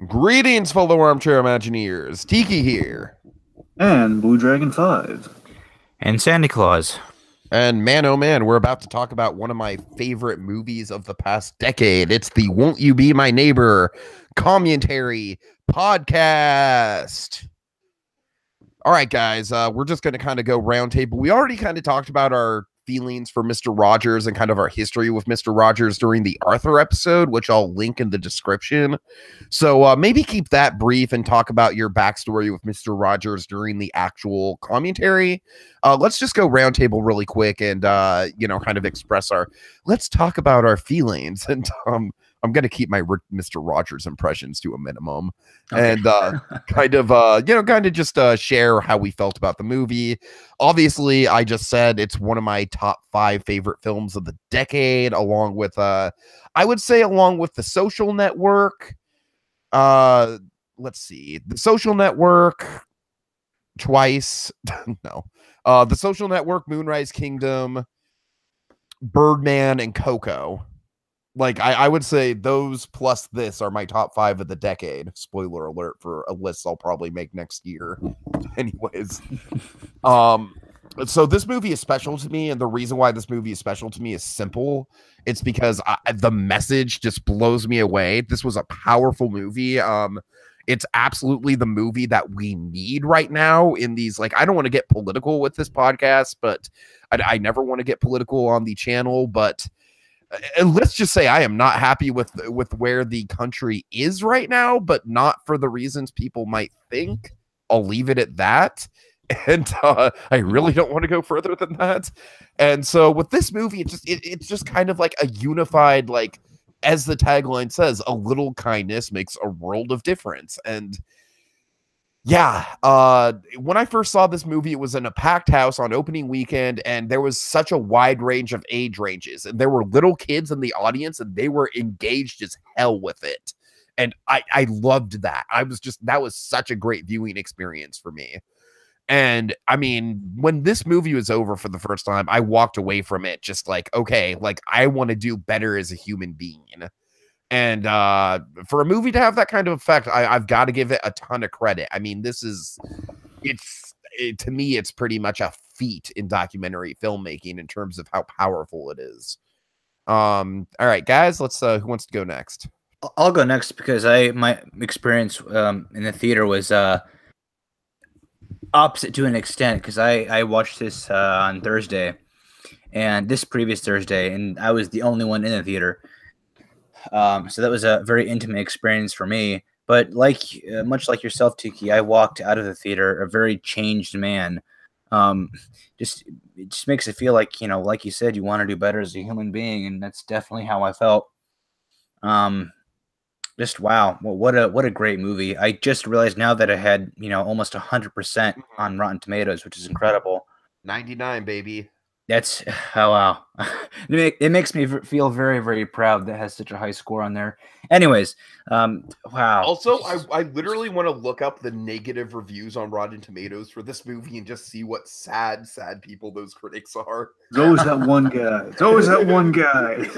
Greetings, fellow armchair Imagineers. Tiki here. And BlueDragonFive. And SandyClaws. And man, oh man, we're about to talk about one of my favorite movies of the past decade. It's the Won't You Be My Neighbor commentary podcast. All right, guys, we're just going to kind of go roundtable. We already kind of talked about our feelings for Mr. Rogers and kind of our history with Mr. Rogers during the Arthur episode, which I'll link in the description. So maybe keep that brief and talk about your backstory with Mr. Rogers during the actual commentary. Let's just go roundtable really quick and, kind of express let's talk about our feelings. And I'm going to keep my Mr. Rogers impressions to a minimum. Okay. And kind of just share how we felt about the movie. Obviously, I just said it's one of my top 5 favorite films of the decade, along with I would say along with The Social Network. Let's see, The Social Network twice. No. The Social Network, Moonrise Kingdom, Birdman, and Coco. Like, I would say those plus this are my top 5 of the decade. Spoiler alert for a list I'll probably make next year. Anyways. So this movie is special to me, and the reason why this movie is special to me is simple. It's because the message just blows me away. This was a powerful movie. It's absolutely the movie that we need right now in these, like, I don't want to get political with this podcast, but I never want to get political on the channel, but let's just say I am not happy with where the country is right now, but not for the reasons people might think. I'll leave it at that. And I really don't want to go further than that. And so with this movie, it's just kind of like a unified, like, as the tagline says, a little kindness makes a world of difference. And yeah, when I first saw this movie, it was in a packed house on opening weekend, and there was such a wide range of age ranges, and there were little kids in the audience, and they were engaged as hell with it. And I loved that. That was such a great viewing experience for me. And I mean, when this movie was over for the first time, I walked away from it just like, okay, like, I want to do better as a human being. And for a movie to have that kind of effect, I've got to give it a ton of credit. I mean, to me, it's pretty much a feat in documentary filmmaking in terms of how powerful it is. All right, guys, let's who wants to go next? I'll go next because my experience in the theater was opposite to an extent, because I watched this on Thursday, and this previous Thursday, and I was the only one in the theater. So that was a very intimate experience for me. But much like yourself, Tiki, I walked out of the theater a very changed man. It just makes it feel like, like you said, you want to do better as a human being, and that's definitely how I felt. Just wow, well, what a great movie. I just realized now that it had almost 100% on Rotten Tomatoes, which is incredible. 99, baby. That's oh wow. It makes me feel very, very proud that it has such a high score on there. Anyways, wow. Also, I literally want to look up the negative reviews on Rotten Tomatoes for this movie and just see what sad people those critics are. There's always that one guy. It's always that one guy.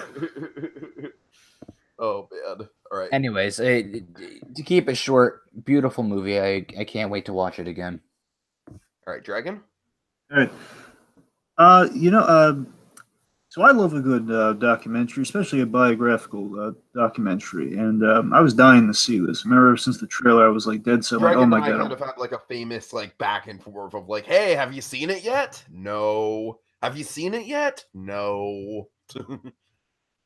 Oh man. All right. Anyways, to keep it short, beautiful movie. I can't wait to watch it again. All right, Dragon. All right. So I love a good documentary, especially a biographical documentary. And I was dying to see this. I remember since the trailer, I was like dead set. Like, oh my god! Kind of had like a famous like back and forth of like, hey, have you seen it yet? No. Have you seen it yet? No.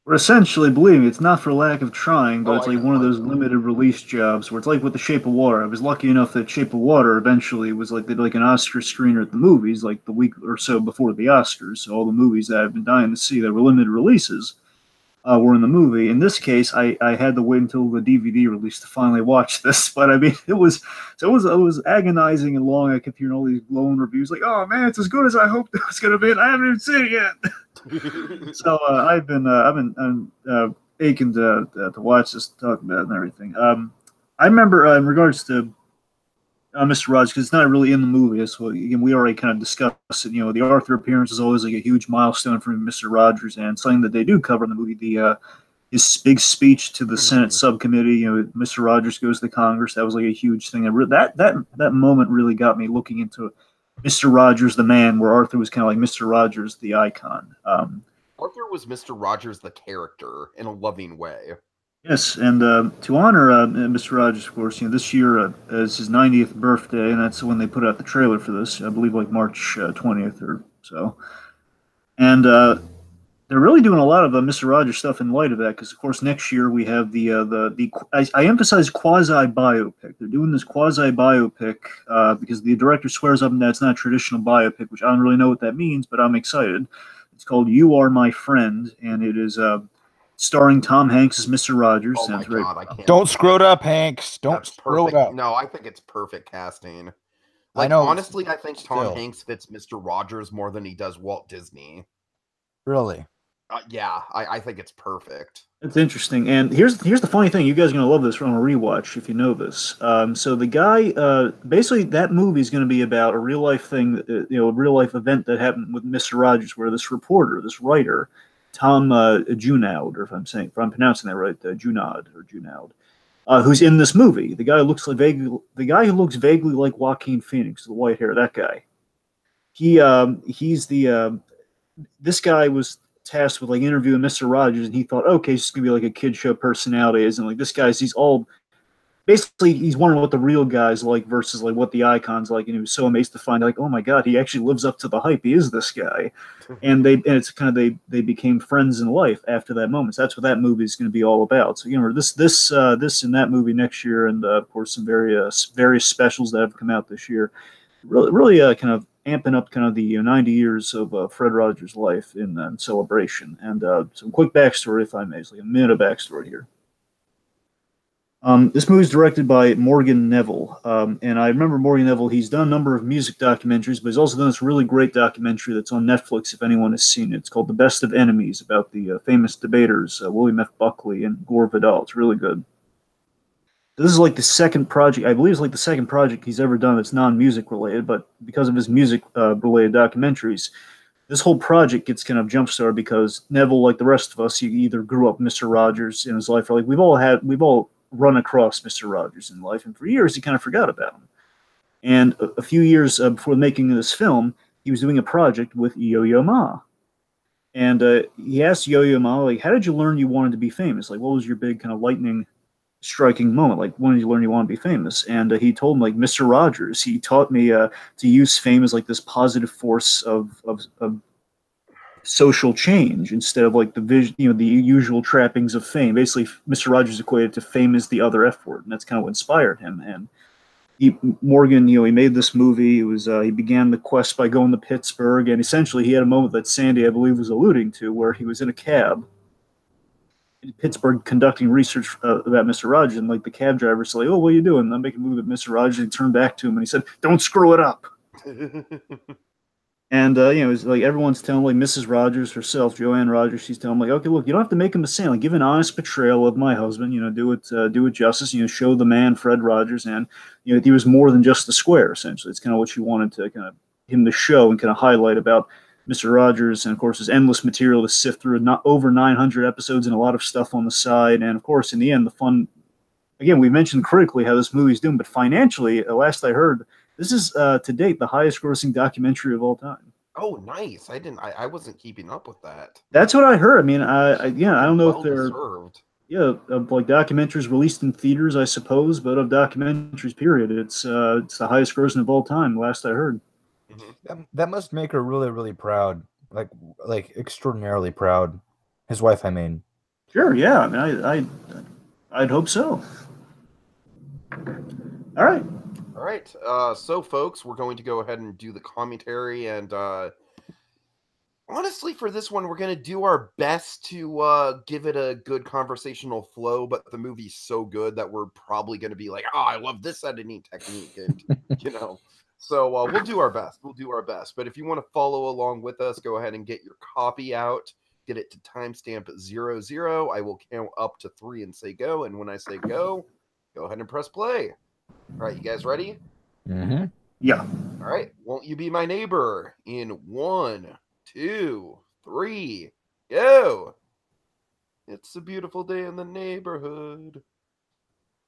Or essentially, believe me, it's not for lack of trying, but it's like one of those limited release jobs where it's like with The Shape of Water. I was lucky enough that Shape of Water eventually was like they did like an Oscar screener at the movies, like the week or so before the Oscars. So all the movies that I've been dying to see that were limited releases were in the movie. In this case, I had to wait until the DVD release to finally watch this. But I mean, it was agonizing and long. I kept hearing all these glowing reviews, like, "Oh man, it's as good as I hoped it was going to be," and I haven't even seen it yet. So I've been aching to watch this, talk about it and everything. I remember in regards to Mr. Rogers, because it's not really in the movie. So again, we already kind of discussed it. The Arthur appearance is always like a huge milestone for Mr. Rogers, and something that they do cover in the movie. his big speech to the Senate subcommittee. You know, Mr. Rogers goes to Congress. That was like a huge thing. That moment really got me looking into Mr. Rogers, the man, where Arthur was kind of like Mr. Rogers, the icon. Arthur was Mr. Rogers, the character, in a loving way. Yes, and to honor Mr. Rogers, of course, this year is his 90th birthday, and that's when they put out the trailer for this. I believe like March 20th or so. And they're really doing a lot of Mr. Rogers stuff in light of that, because of course next year we have I emphasize quasi biopic. They're doing this quasi biopic because the director swears up and that it's not a traditional biopic, which I don't really know what that means, but I'm excited. It's called You Are My Friend, and it is starring Tom Hanks as Mr. Rogers. Oh my God, I can't. Don't screw it up, Hanks. Don't screw it up. No, I think it's perfect casting. Like, honestly, I think Tom Hanks fits Mr. Rogers more than he does Walt Disney. Really? Yeah, I think it's perfect. It's interesting. And here's the funny thing. You guys are going to love this on a rewatch if you know this. So the guy, basically that movie is going to be about a real life thing, a real life event that happened with Mr. Rogers, where this reporter, this writer, Tom Junaud, or if I'm pronouncing that right, Junaud, who's in this movie. The guy who looks vaguely like Joaquin Phoenix, the white hair, that guy. This guy was tasked with like interviewing Mr. Rogers, and he thought, okay, it's gonna be like a kid show personality, isn't like this guy's he's wondering what the real guy's like versus like what the icon's like, and he was so amazed to find like, oh my God, he actually lives up to the hype. He is this guy. And it's kind of they became friends in life after that moment. So that's what that movie is going to be all about. So this and that movie next year, and of course some various specials that have come out this year, really kind of amping up kind of the 90 years of Fred Rogers' life in celebration. And some quick backstory, if I may. It's like a minute of backstory here. This movie is directed by Morgan Neville, and I remember Morgan Neville. He's done a number of music documentaries, but he's also done this really great documentary that's on Netflix, if anyone has seen it. It's called The Best of Enemies, about the famous debaters, William F. Buckley and Gore Vidal. It's really good. This is like the second project, I believe it's like the second project he's ever done that's non-music related, but because of his music related documentaries, this whole project gets kind of jump-started because Neville, like the rest of us, he either grew up Mr. Rogers in his life, or like we've all run across Mr. Rogers in life, and for years he kind of forgot about him. And a few years before making this film, he was doing a project with Yo-Yo Ma. And he asked Yo-Yo Ma, like, how did you learn you wanted to be famous? Like, what was your big kind of lightning striking moment? Like, when did you learn you want to be famous? And he told him, like, Mr. Rogers, he taught me to use fame as like this positive force of social change instead of like the vision, the usual trappings of fame. Basically, Mr. Rogers equated to fame as the other F word, and that's kind of what inspired him. And Morgan, he made this movie. It was he began the quest by going to Pittsburgh, and essentially he had a moment that Sandy, I believe, was alluding to, where he was in a cab in Pittsburgh conducting research about Mr. Rogers, and like the cab driver said, like, "Oh, what are you doing?" I'm making a movie with Mr. Rogers. And he turned back to him and he said, "Don't screw it up." And it's like everyone's telling like Mrs. Rogers herself, Joanne Rogers, she's telling like, okay, look, you don't have to make him a saint. Like, give an honest portrayal of my husband. Do it justice. Show the man Fred Rogers, and he was more than just the square. Essentially, it's kind of what you wanted to kind of him to show and kind of highlight about Mr. Rogers, and of course, his endless material to sift through. Not over 900 episodes and a lot of stuff on the side, and of course, in the end, the fun. Again, we mentioned critically how this movie's doing, but financially, last I heard, this is to date the highest-grossing documentary of all time. Oh, nice! I wasn't keeping up with that. That's what I heard. I mean, I don't know if they're deserved. Of like documentaries released in theaters, I suppose, but of documentaries, period, it's the highest-grossing of all time. Last I heard. Mm-hmm. That must make her really, really proud, like extraordinarily proud. His wife, I mean. Sure. Yeah. I mean, I'd hope so. All right. All right, so folks, we're going to go ahead and do the commentary, and honestly, for this one, we're going to do our best to give it a good conversational flow, but the movie's so good that we're probably going to be like, oh, I love this editing technique, and, so we'll do our best. But if you want to follow along with us, go ahead and get your copy out, get it to timestamp 00. I will count up to 3 and say go, and when I say go ahead and press play. All right, you guys ready? Mm-hmm. Yeah. All right. Won't you be my neighbor? In 1, 2, 3, go. It's a beautiful day in the neighborhood.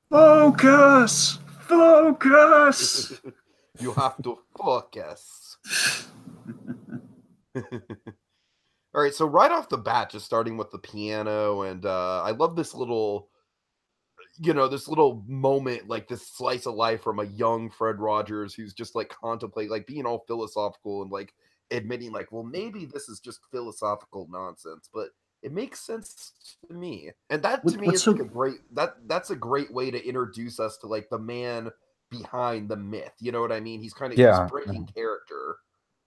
Focus! Focus! You have to focus. All right, so right off the bat, just starting with the piano, and I love this little, this little moment, like this slice of life from a young Fred Rogers who's just like contemplating, like being all philosophical and like admitting, like, well, maybe this is just philosophical nonsense, but it makes sense to me. And that to me is like a great that's a great way to introduce us to like the man behind the myth. You know what I mean? He's kind of he's breaking character.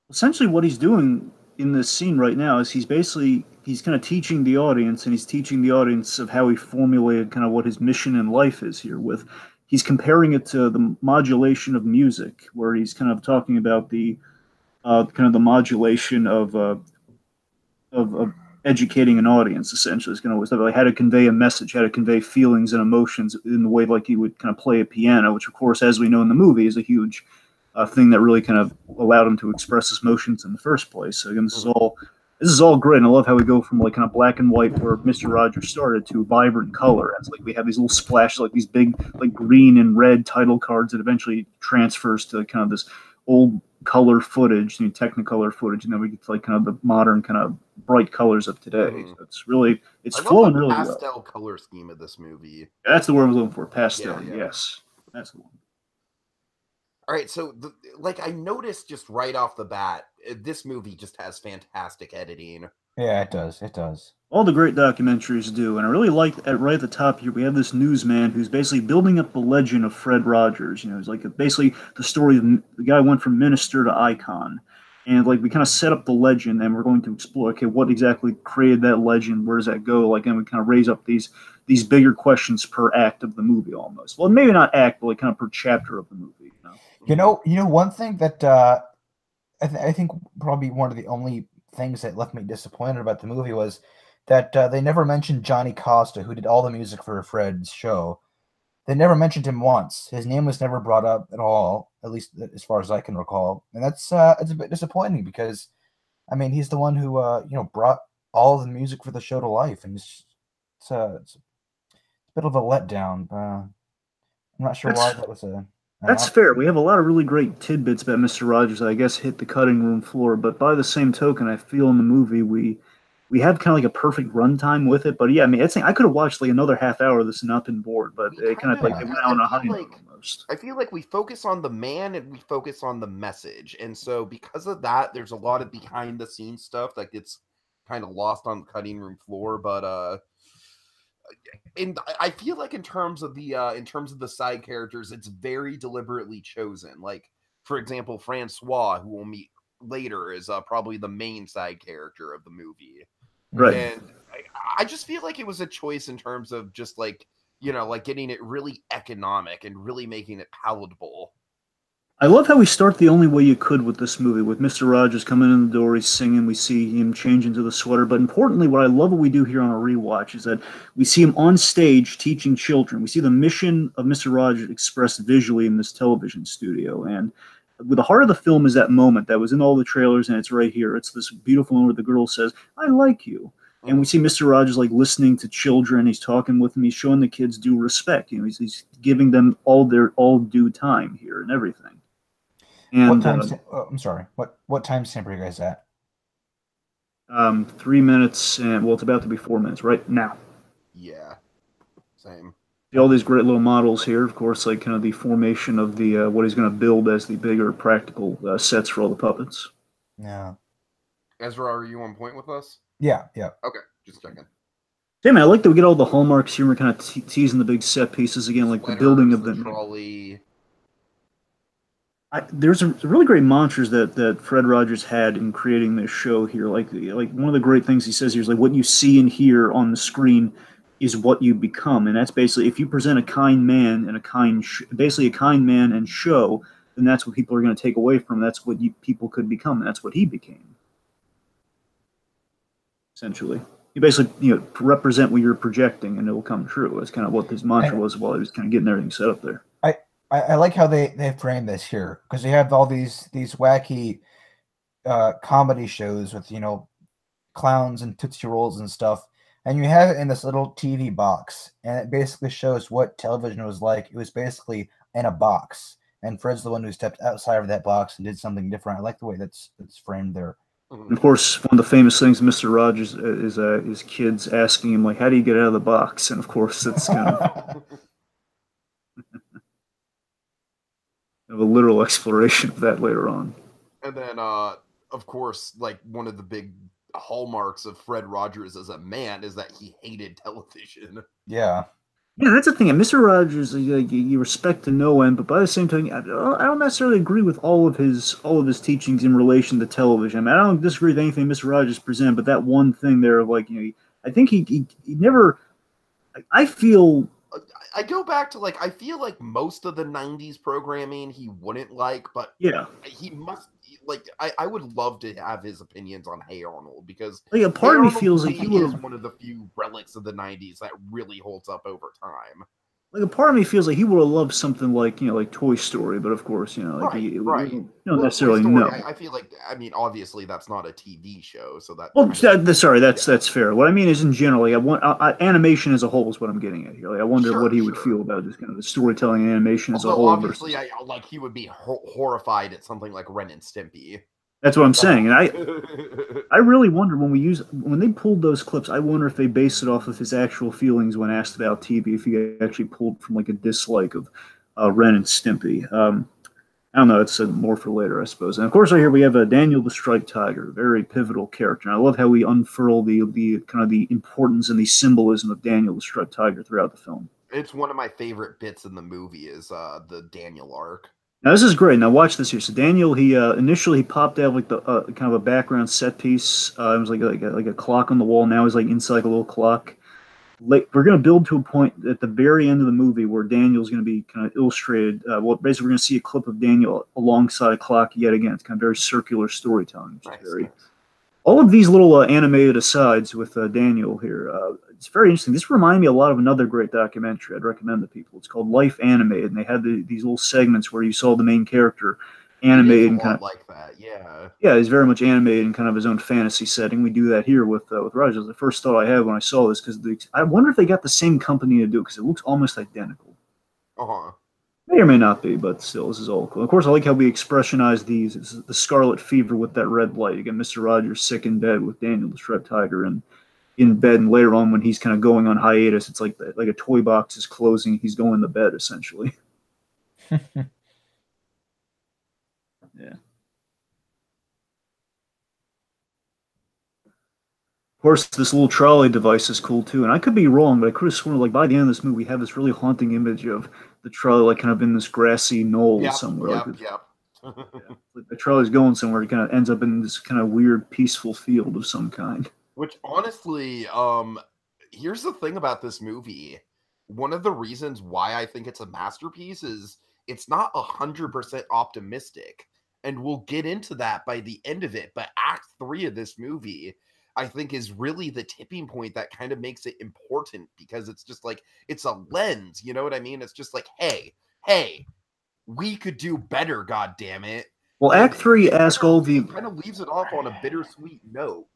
Essentially what he's doing in this scene right now is he's kind of teaching the audience, and he's teaching the audience of how he formulated kind of what his mission in life is here. He's comparing it to the modulation of music, where he's kind of talking about the kind of the modulation of educating an audience. Essentially, it's kind of stuff like how to convey a message, how to convey feelings and emotions in the way like you would kind of play a piano, which of course, as we know in the movie, is a huge thing that really kind of allowed him to express his emotions in the first place. So again, this is all great, and I love how we go from like kind of black and white where Mr. Rogers started to vibrant color. It's like we have these little splashes, like these big like green and red title cards that eventually transfers to kind of this old color footage, Technicolor footage, and then we get to like kind of the modern kind of bright colors of today. So it's flowing really well. Pastel color scheme of this movie. That's the word I was looking for. Pastel. Yeah. Yes, that's the one. All right, so I noticed just right off the bat, this movie just has fantastic editing. Yeah, it does. It does. All the great documentaries do, and I really like that right at the top here, we have this newsman who's basically building up the legend of Fred Rogers. It's like basically the story of the guy went from minister to icon. And like we kind of set up the legend, and we're going to explore, okay, what exactly created that legend? Where does that go? Like, and we kind of raise up these bigger questions per act of the movie almost. Well, maybe not act, but like kind of per chapter of the movie. You know, one thing that I think probably one of the only things that left me disappointed about the movie was that they never mentioned Johnny Costa, who did all the music for Fred's show. They never mentioned him once. His name was never brought up at all, at least as far as I can recall. And that's it's a bit disappointing because, I mean, he's the one who brought all the music for the show to life, and it's a bit of a letdown. I'm not sure why that was a. That's fair. We have a lot of really great tidbits about Mr. Rogers that I guess hit the cutting room floor, but by the same token, I feel in the movie we have kind of like a perfect runtime with it. But yeah, I mean, I could have watched like another half hour of this and not been bored, but it kind of like it went out on a high note almost. I feel like we focus on the man and we focus on the message, and so because of that, there's a lot of behind the scenes stuff that gets kind of lost on the cutting room floor. But and I feel like in terms of the side characters, it's very deliberately chosen. Like, for example, Francois, who we'll meet later, is probably the main side character of the movie. Right. And I just feel like it was a choice in terms of just like getting it really economic and really making it palatable. I love how we start the only way you could with this movie, with Mr. Rogers coming in the door, he's singing, we see him change into the sweater. But importantly, what I love what we do here on a rewatch is that we see him on stage teaching children. We see the mission of Mr. Rogers expressed visually in this television studio. And the heart of the film is that moment that was in all the trailers, and it's right here. It's this beautiful moment where the girl says, "I like you." And we see Mr. Rogers like listening to children. He's talking with them. He's showing the kids due respect. He's giving them all due time here and everything. And I'm sorry. What timestamp are you guys at? 3 minutes, and it's about to be 4 minutes right now. Yeah, same. See all these great little models here. Of course, like kind of the formation of the what he's going to build as the bigger practical sets for all the puppets. Yeah. Ezra, are you on point with us? Yeah. Okay, just checking. Yeah, man, I like that we get all the hallmarks here. We're kind of teasing the big set pieces again, like the building of the trolley. There's a really great mantras that Fred Rogers had in creating this show here. Like one of the great things he says here is like, what you see and hear on the screen is what you become, and that's basically if you present a kind man and a kind man and show, then that's what people are going to take away from. That's what people could become. And that's what he became. Essentially, you basically represent what you're projecting, and it will come true. That's kind of what his mantra was while he was kind of getting everything set up there. I like how they frame this here, because they have all these wacky comedy shows with clowns and Tootsie Rolls and stuff. And you have it in this little TV box, and it basically shows what television was like. It was basically in a box, and Fred's the one who stepped outside of that box and did something different. I like the way that's framed there. And of course, one of the famous things, Mr. Rogers, is his kids asking him, like, how do you get out of the box? And of course, it's kind of a literal exploration of that later on. And then, of course, like one of the big hallmarks of Fred Rogers as a man is that he hated television. Yeah. Yeah, that's the thing. And Mr. Rogers, you respect to no end, but by the same time, I don't necessarily agree with all of his teachings in relation to television. I mean, I don't disagree with anything Mr. Rogers presented, but that one thing there, like, you know, I think he never. I feel. I go back to, like, I feel like most of the 90s programming he wouldn't like, but yeah, he must, like, I would love to have his opinions on Hey Arnold, because like a part of me feels like he is one of the few relics of the 90s that really holds up over time. Like a part of me feels like he would have loved something like, you know, like Toy Story, but of course, you know, like right. You don't necessarily know. I feel like, I mean, obviously that's not a TV show, so that. Well, sorry, that's fair. What I mean is, in general, like, I want animation as a whole is what I'm getting at here. Like, I wonder what he would feel about just kind of the storytelling and animation as a whole. Obviously, like he would be horrified at something like Ren and Stimpy. That's what I'm saying, and I really wonder when they pulled those clips. I wonder if they based it off of his actual feelings when asked about TV. If he actually pulled from like a dislike of Ren and Stimpy. I don't know. It's more for later, I suppose. And of course, right here we have Daniel the Striped Tiger, a very pivotal character. And I love how we unfurl the kind of the importance and the symbolism of Daniel the Striped Tiger throughout the film. It's one of my favorite bits in the movie is the Daniel arc. Now this is great. Now watch this here. So Daniel, he initially he popped out like the kind of a background set piece. It was like a clock on the wall. Now he's like inside like a little clock. Like, we're going to build to a point at the very end of the movie where Daniel's going to be kind of illustrated. Well, basically, we're going to see a clip of Daniel alongside a clock yet again. It's kind of very circular storytelling. Which is very. All of these little animated asides with Daniel here, it's very interesting. This reminded me a lot of another great documentary I'd recommend to people. It's called Life Animated, and they had these little segments where you saw the main character animated and kind of like that, yeah. Yeah, he's very much animated in kind of his own fantasy setting. We do that here with Rogers. The first thought I had when I saw this, because I wonder if they got the same company to do it, because it looks almost identical. May or may not be, but still, this is all cool. Of course, I like how we expressionize these. It's the scarlet fever with that red light. Again, Mr. Rogers sick in bed with Daniel the Striped Tiger, and in bed, and later on when he's kind of going on hiatus, it's like a toy box is closing. He's going to bed, essentially. Yeah. Of course, this little trolley device is cool too, and I could be wrong, but I could have sworn like by the end of this movie, we have this really haunting image of the trolley like kind of in this grassy knoll somewhere. Like the trolley's going somewhere, it kind of ends up in this kind of weird, peaceful field of some kind. Which honestly, here's the thing about this movie. One of the reasons why I think it's a masterpiece is it's not 100% optimistic. And we'll get into that by the end of it. But Act 3 of this movie, I think, is really the tipping point that kind of makes it important, because it's just like, it's a lens, you know what I mean? It's just like, hey, we could do better, God damn it. Well, Act 3 asks all the... kind of leaves it off on a bittersweet note.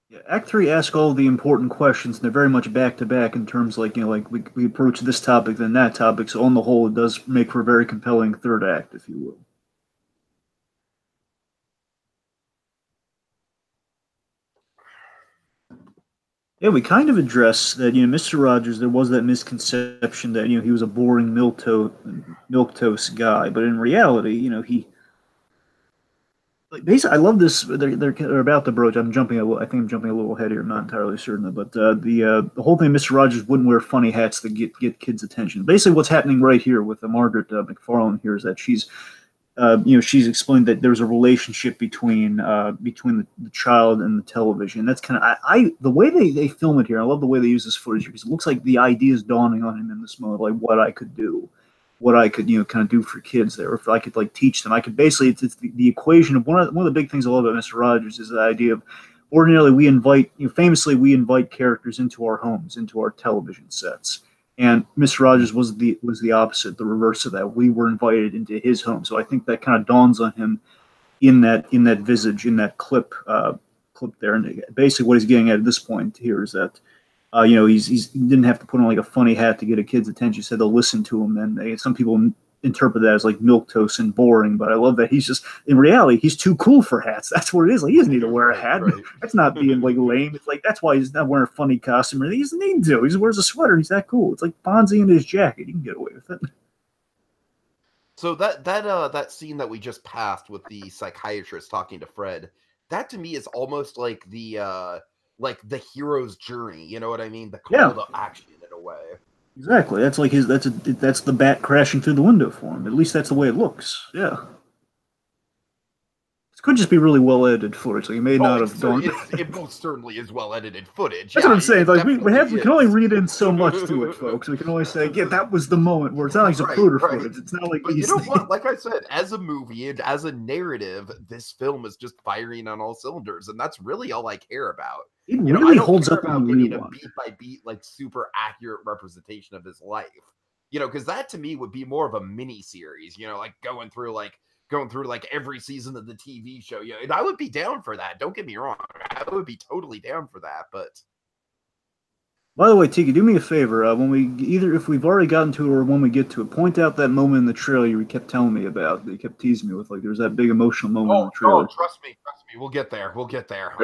Yeah, Act 3 asks all the important questions, and they're very much back-to-back in terms like, you know, like we approach this topic, then that topic. So on the whole, it does make for a very compelling third act, if you will. Yeah, we kind of address that, you know, Mr. Rogers, there was that misconception that, you know, he was a boring milquetoast guy, but in reality, you know, he, like, basically, I love this, they're about to broach, I think I'm jumping a little ahead here, I'm not entirely certain, but the whole thing, Mr. Rogers wouldn't wear funny hats to get kids' attention. Basically, what's happening right here with Margaret McFarlane here is that she's, you know, she's explained that there's a relationship between the child and the television. And that's kind of the way they film it here. I love the way they use this footage here, because it looks like the idea is dawning on him in this moment, like what I could do, what I could, you know, kind of do for kids there. If I could like teach them, I could basically, it's the equation of one of the big things I love about Mr. Rogers is the idea of ordinarily we invite, you know, famously we invite characters into our homes, into our television sets. And Mr. Rogers was the opposite, the reverse of that. We were invited into his home, so I think that kind of dawns on him in that visage, in that clip clip there, and basically what he's getting at this point here is that, you know, he didn't have to put on like a funny hat to get a kid's attention. He said they'll listen to him, and some people interpret that as like milquetoast and boring. But I love that he's just, in reality, he's too cool for hats. That's what it is. Like, he doesn't need to wear a hat. Right. That's not being like lame. It's like that's why he's not wearing a funny costume. Or he doesn't need to. He just wears a sweater. He's that cool. It's like Fonzie in his jacket. You can get away with it. So that scene that we just passed with the psychiatrist talking to Fred, that to me is almost like the hero's journey. You know what I mean? The call to action in a way. Exactly. That's like that's the bat crashing through the window for him. At least that's the way it looks. Yeah. This could just be really well edited footage. Like, he may not have done. It most certainly is well edited footage. That's what I'm saying. Like, we can only read in so much to it, folks. We can only say, yeah, that was the moment where it's not like Zapruder footage. It's not like but you know what? Like I said, as a movie and as a narrative, this film is just firing on all cylinders, and that's really all I care about. It really holds up on getting a beat by beat, like super accurate representation of his life. You know, because that to me would be more of a mini series. You know, like going through every season of the TV show. Yeah, and I would be down for that. Don't get me wrong. I would be totally down for that. But by the way, Tiki, do me a favor. If we've already gotten to it or when we get to it, point out that moment in the trailer you kept telling me about. That you kept teasing me with. Like, there's that big emotional moment in the trailer. Oh, trust me. We'll get there.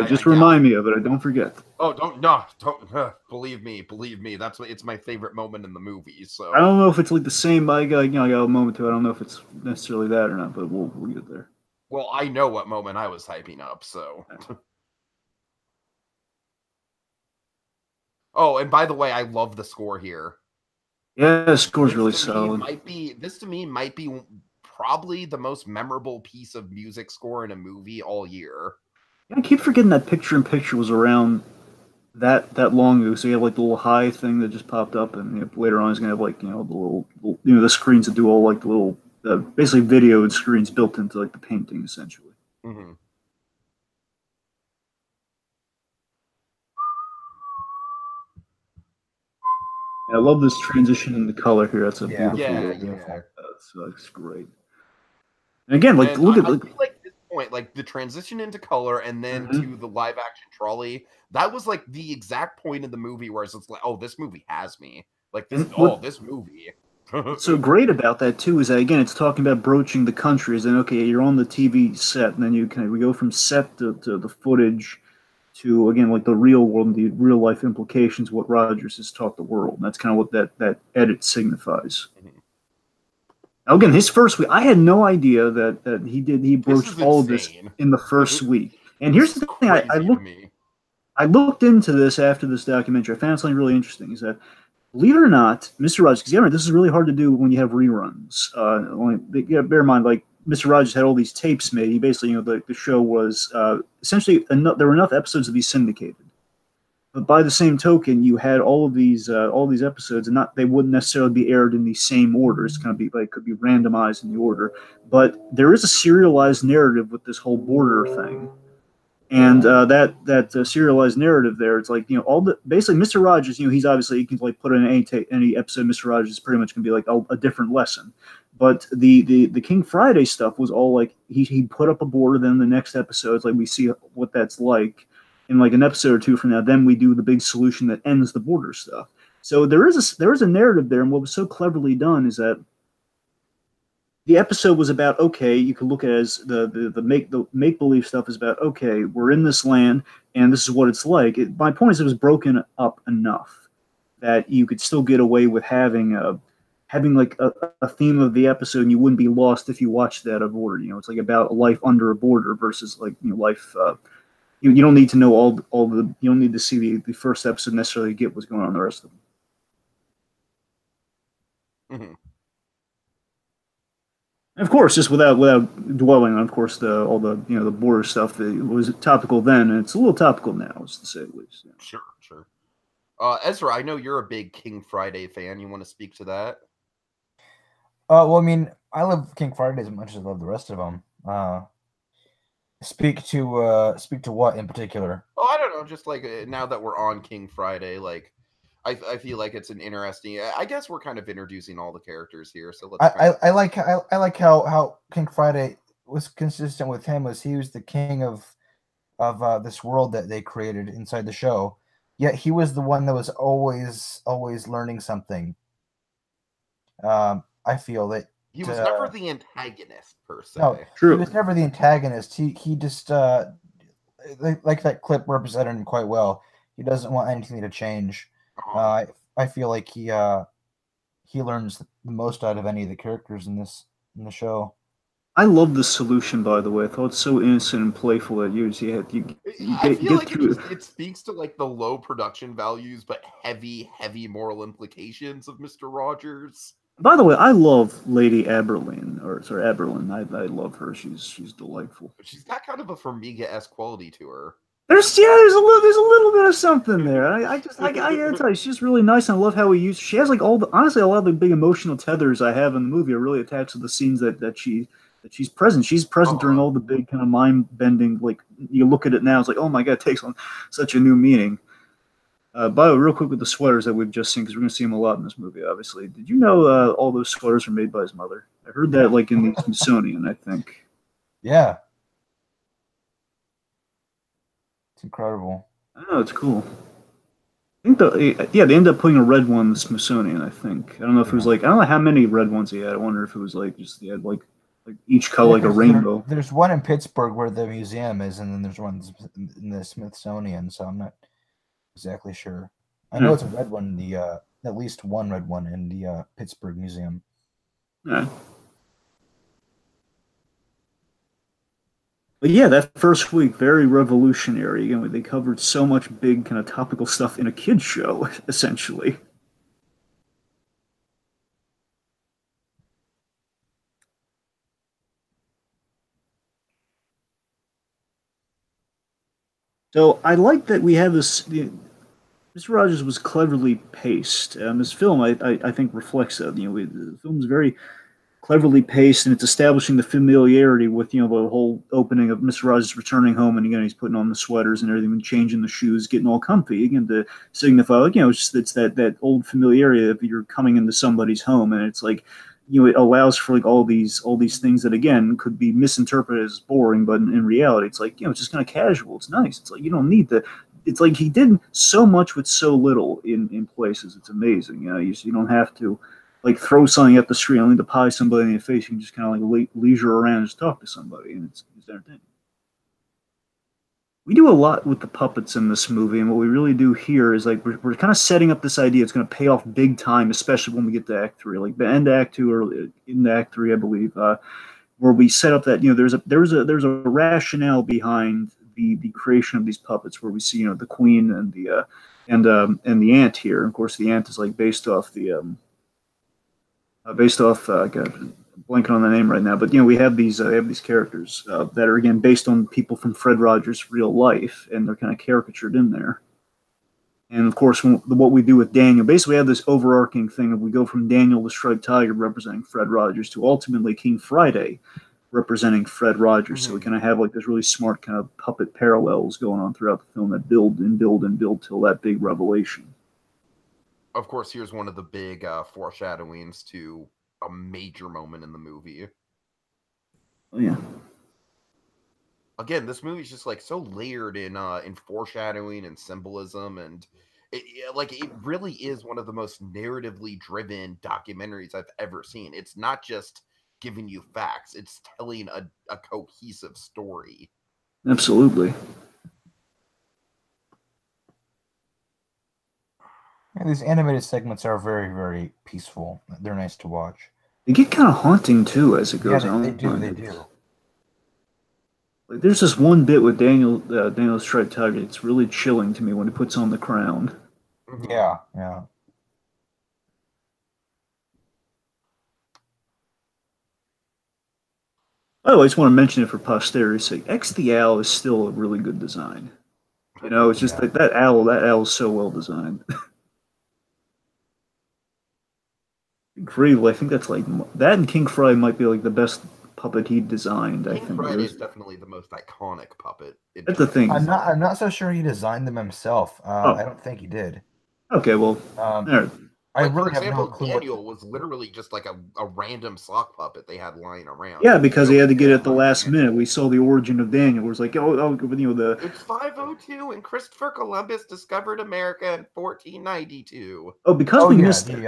Just remind me of it. I don't forget. Oh, don't believe me. It's my favorite moment in the movie. So I don't know if it's like the same. I got a moment to it. I don't know if it's necessarily that or not, but we'll get there. Well, I know what moment I was hyping up. So. Oh, and by the way, I love the score here. Yeah, the score's really solid. This to me might be probably the most memorable piece of music score in a movie all year. Yeah, I keep forgetting that picture-in-picture was around that long ago. So you have like the little high thing that just popped up, and later on he's gonna have like the little the screens that do all like the little basically video and screens built into like the painting essentially. Mm-hmm. I love this transition in the color here. That's a beautiful. Yeah. That's great. And again, like look at this point, like the transition into color and then to the live action trolley. That was like the exact point in the movie where it's like, oh, this movie has me. Like this. This movie. What's so great about that too is that again, it's talking about broaching the countries. And okay, you're on the TV set, and then we go from set to the footage. To again, like the real world and the real life implications, what Rogers has taught the world. And that's kind of what that edit signifies. Mm-hmm. Now, again, his first week, I had no idea that he broached all of this in the first week. And here's the thing: I looked into this after this documentary. I found something really interesting. Is that, believe it or not, Mr. Rogers, because this is really hard to do when you have reruns. Bear in mind, like. Mr. Rogers had all these tapes made. He basically, the show was essentially there were enough episodes to be syndicated. But by the same token, you had all these episodes, and they wouldn't necessarily be aired in the same order. It's kind of could be randomized in the order. But there is a serialized narrative with this whole border thing, and that serialized narrative there. It's like basically Mr. Rogers. He's obviously you can like put in any episode. Mr. Rogers is pretty much going to be like a different lesson. But the King Friday stuff was all like he put up a border. Then the next episode, it's like we see what that's like in like an episode or two from now. Then we do the big solution that ends the border stuff. So there is a narrative there, and what was so cleverly done is that the episode was about you could look at it as the make believe stuff is about we're in this land and this is what it's like. My point is it was broken up enough that you could still get away with having like a theme of the episode, and you wouldn't be lost if you watched that out of order. It's like about a life under a border versus like life. You don't need to know all the. You don't need to see the first episode necessarily to get what's going on in the rest of them. Mm-hmm. And of course, just without dwelling on, of course, all the the border stuff that was topical then, and it's a little topical now, to say the least. Yeah. Sure. Ezra, I know you're a big King Friday fan. You want to speak to that? Well, I mean, I love King Friday as much as I love the rest of them. Speak to what in particular? Oh, I don't know. Just like now that we're on King Friday, like I feel like it's an interesting. I guess we're kind of introducing all the characters here. So let's. I like how King Friday was consistent with him. He was the king of of this world that they created inside the show. Yet he was the one that was always learning something. I feel that he was never the antagonist per se. No, True. he was never the antagonist. He just like that clip represented him quite well. He doesn't want anything to change. I feel like he learns the most out of any of the characters in the show. I love the solution, by the way. I thought it's so innocent and playful that I feel like it speaks to like the low production values but heavy moral implications of Mr. Rogers. By the way, I love Lady Aberlin, or sorry, Aberlin. I love her. She's delightful. She's got kind of a Formiga-esque quality to her. There's a little bit of something there. I gotta tell you, she's really nice. And I love how she has like honestly a lot of the big emotional tethers I have in the movie are really attached to the scenes that she's present. She's present during all the big kind of mind bending. Like you look at it now, it's like, oh my god, it takes on such a new meaning. By the way, real quick with the sweaters that we've just seen, because we're going to see them a lot in this movie, obviously. Did you know all those sweaters are made by his mother? I heard that like in the Smithsonian, I think. Yeah. It's incredible. I know, it's cool. I think they ended up putting a red one in the Smithsonian, I think. I don't know if it was like, I don't know how many red ones he had. I wonder if it was like just, he had like each color like a rainbow. There's one in Pittsburgh where the museum is, and then there's one in the Smithsonian, so I'm not exactly sure. I know it's a red one, at least one red one in the Pittsburgh Museum. Yeah. But yeah, that first week, very revolutionary. Again, they covered so much big kind of topical stuff in a kid's show, essentially. So I like that we have this. Mr. Rogers was cleverly paced. This film, I think, reflects that. The film's very cleverly paced, and it's establishing the familiarity with the whole opening of Mr. Rogers returning home, and again he's putting on the sweaters and everything, and changing the shoes, getting all comfy, again to signify like it's that old familiarity of you're coming into somebody's home, and it's like it allows for like all these things that again could be misinterpreted as boring, but in reality it's like it's just kind of casual. It's nice. It's like you don't need the. It's like he did so much with so little in places. It's amazing. You don't have to like throw something at the screen. You don't need to pie somebody in the face. You can just kind of like leisure around and just talk to somebody, and it's entertaining. We do a lot with the puppets in this movie, and what we really do here is like we're kind of setting up this idea. It's going to pay off big time, especially when we get to Act 3, like the end of Act 2 or in Act 3, I believe, where we set up that there's a rationale behind the creation of these puppets, where we see the queen and the ant here. And of course, the ant is like based off God, blanking on the name right now, but we have these characters that are again based on people from Fred Rogers' real life, and they're kind of caricatured in there. And of course, what we do with Daniel, basically we have this overarching thing of we go from Daniel the Striped Tiger representing Fred Rogers to ultimately King Friday representing Fred Rogers. Mm-hmm. So we kind of have like this really smart kind of puppet parallels going on throughout the film that build and build and build till that big revelation. Of course, here's one of the big foreshadowings to a major moment in the movie. Oh, yeah. Again, this movie's just like so layered in foreshadowing and symbolism, and it really is one of the most narratively driven documentaries I've ever seen. It's not just giving you facts; it's telling a cohesive story. Absolutely. Yeah, these animated segments are very, very peaceful. They're nice to watch. They get kind of haunting too as it goes on. They do. Like, there's this one bit with Daniel Striped Tiger. It's really chilling to me when he puts on the crown. Yeah. By the way, I just want to mention it for posterity's sake. X the Owl is still a really good design. It's just that owl is so well designed. Incredible. I think that's like that, and King Friday might be like the best puppet he designed. I think King Friday is definitely the most iconic puppet. That's the thing. I'm not so sure he designed them himself. I don't think he did. Okay, well, Like, for really have no example, clue Daniel was literally just like a random sock puppet they had lying around. Yeah, because he had to get it at the Nobody last knew. minute. We saw the origin of Daniel. It was like, the It's 502, and Christopher Columbus discovered America in 1492. because we missed it.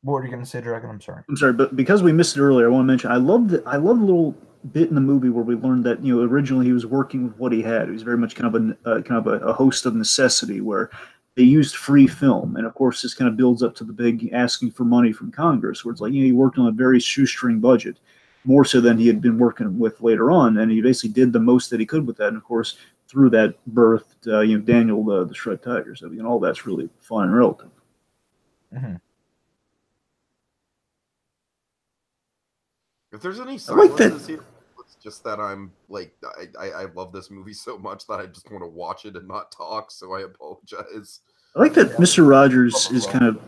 What were you going to say, Dragon? I'm sorry. I'm sorry, but because we missed it earlier, I want to mention I love the little bit in the movie where we learned that originally he was working with what he had. He was very much kind of a host of necessity, where they used free film, and of course this kind of builds up to the big asking for money from Congress, where it's like he worked on a very shoestring budget, more so than he had been working with later on, and he basically did the most that he could with that, and of course through that birthed Daniel the Shred Tiger. So all that's really fun and relative. Mm-hmm. If there's any silences here, it's just that I'm like, I love this movie so much that I just want to watch it and not talk, so I apologize. I like that Mr. Rogers is kind of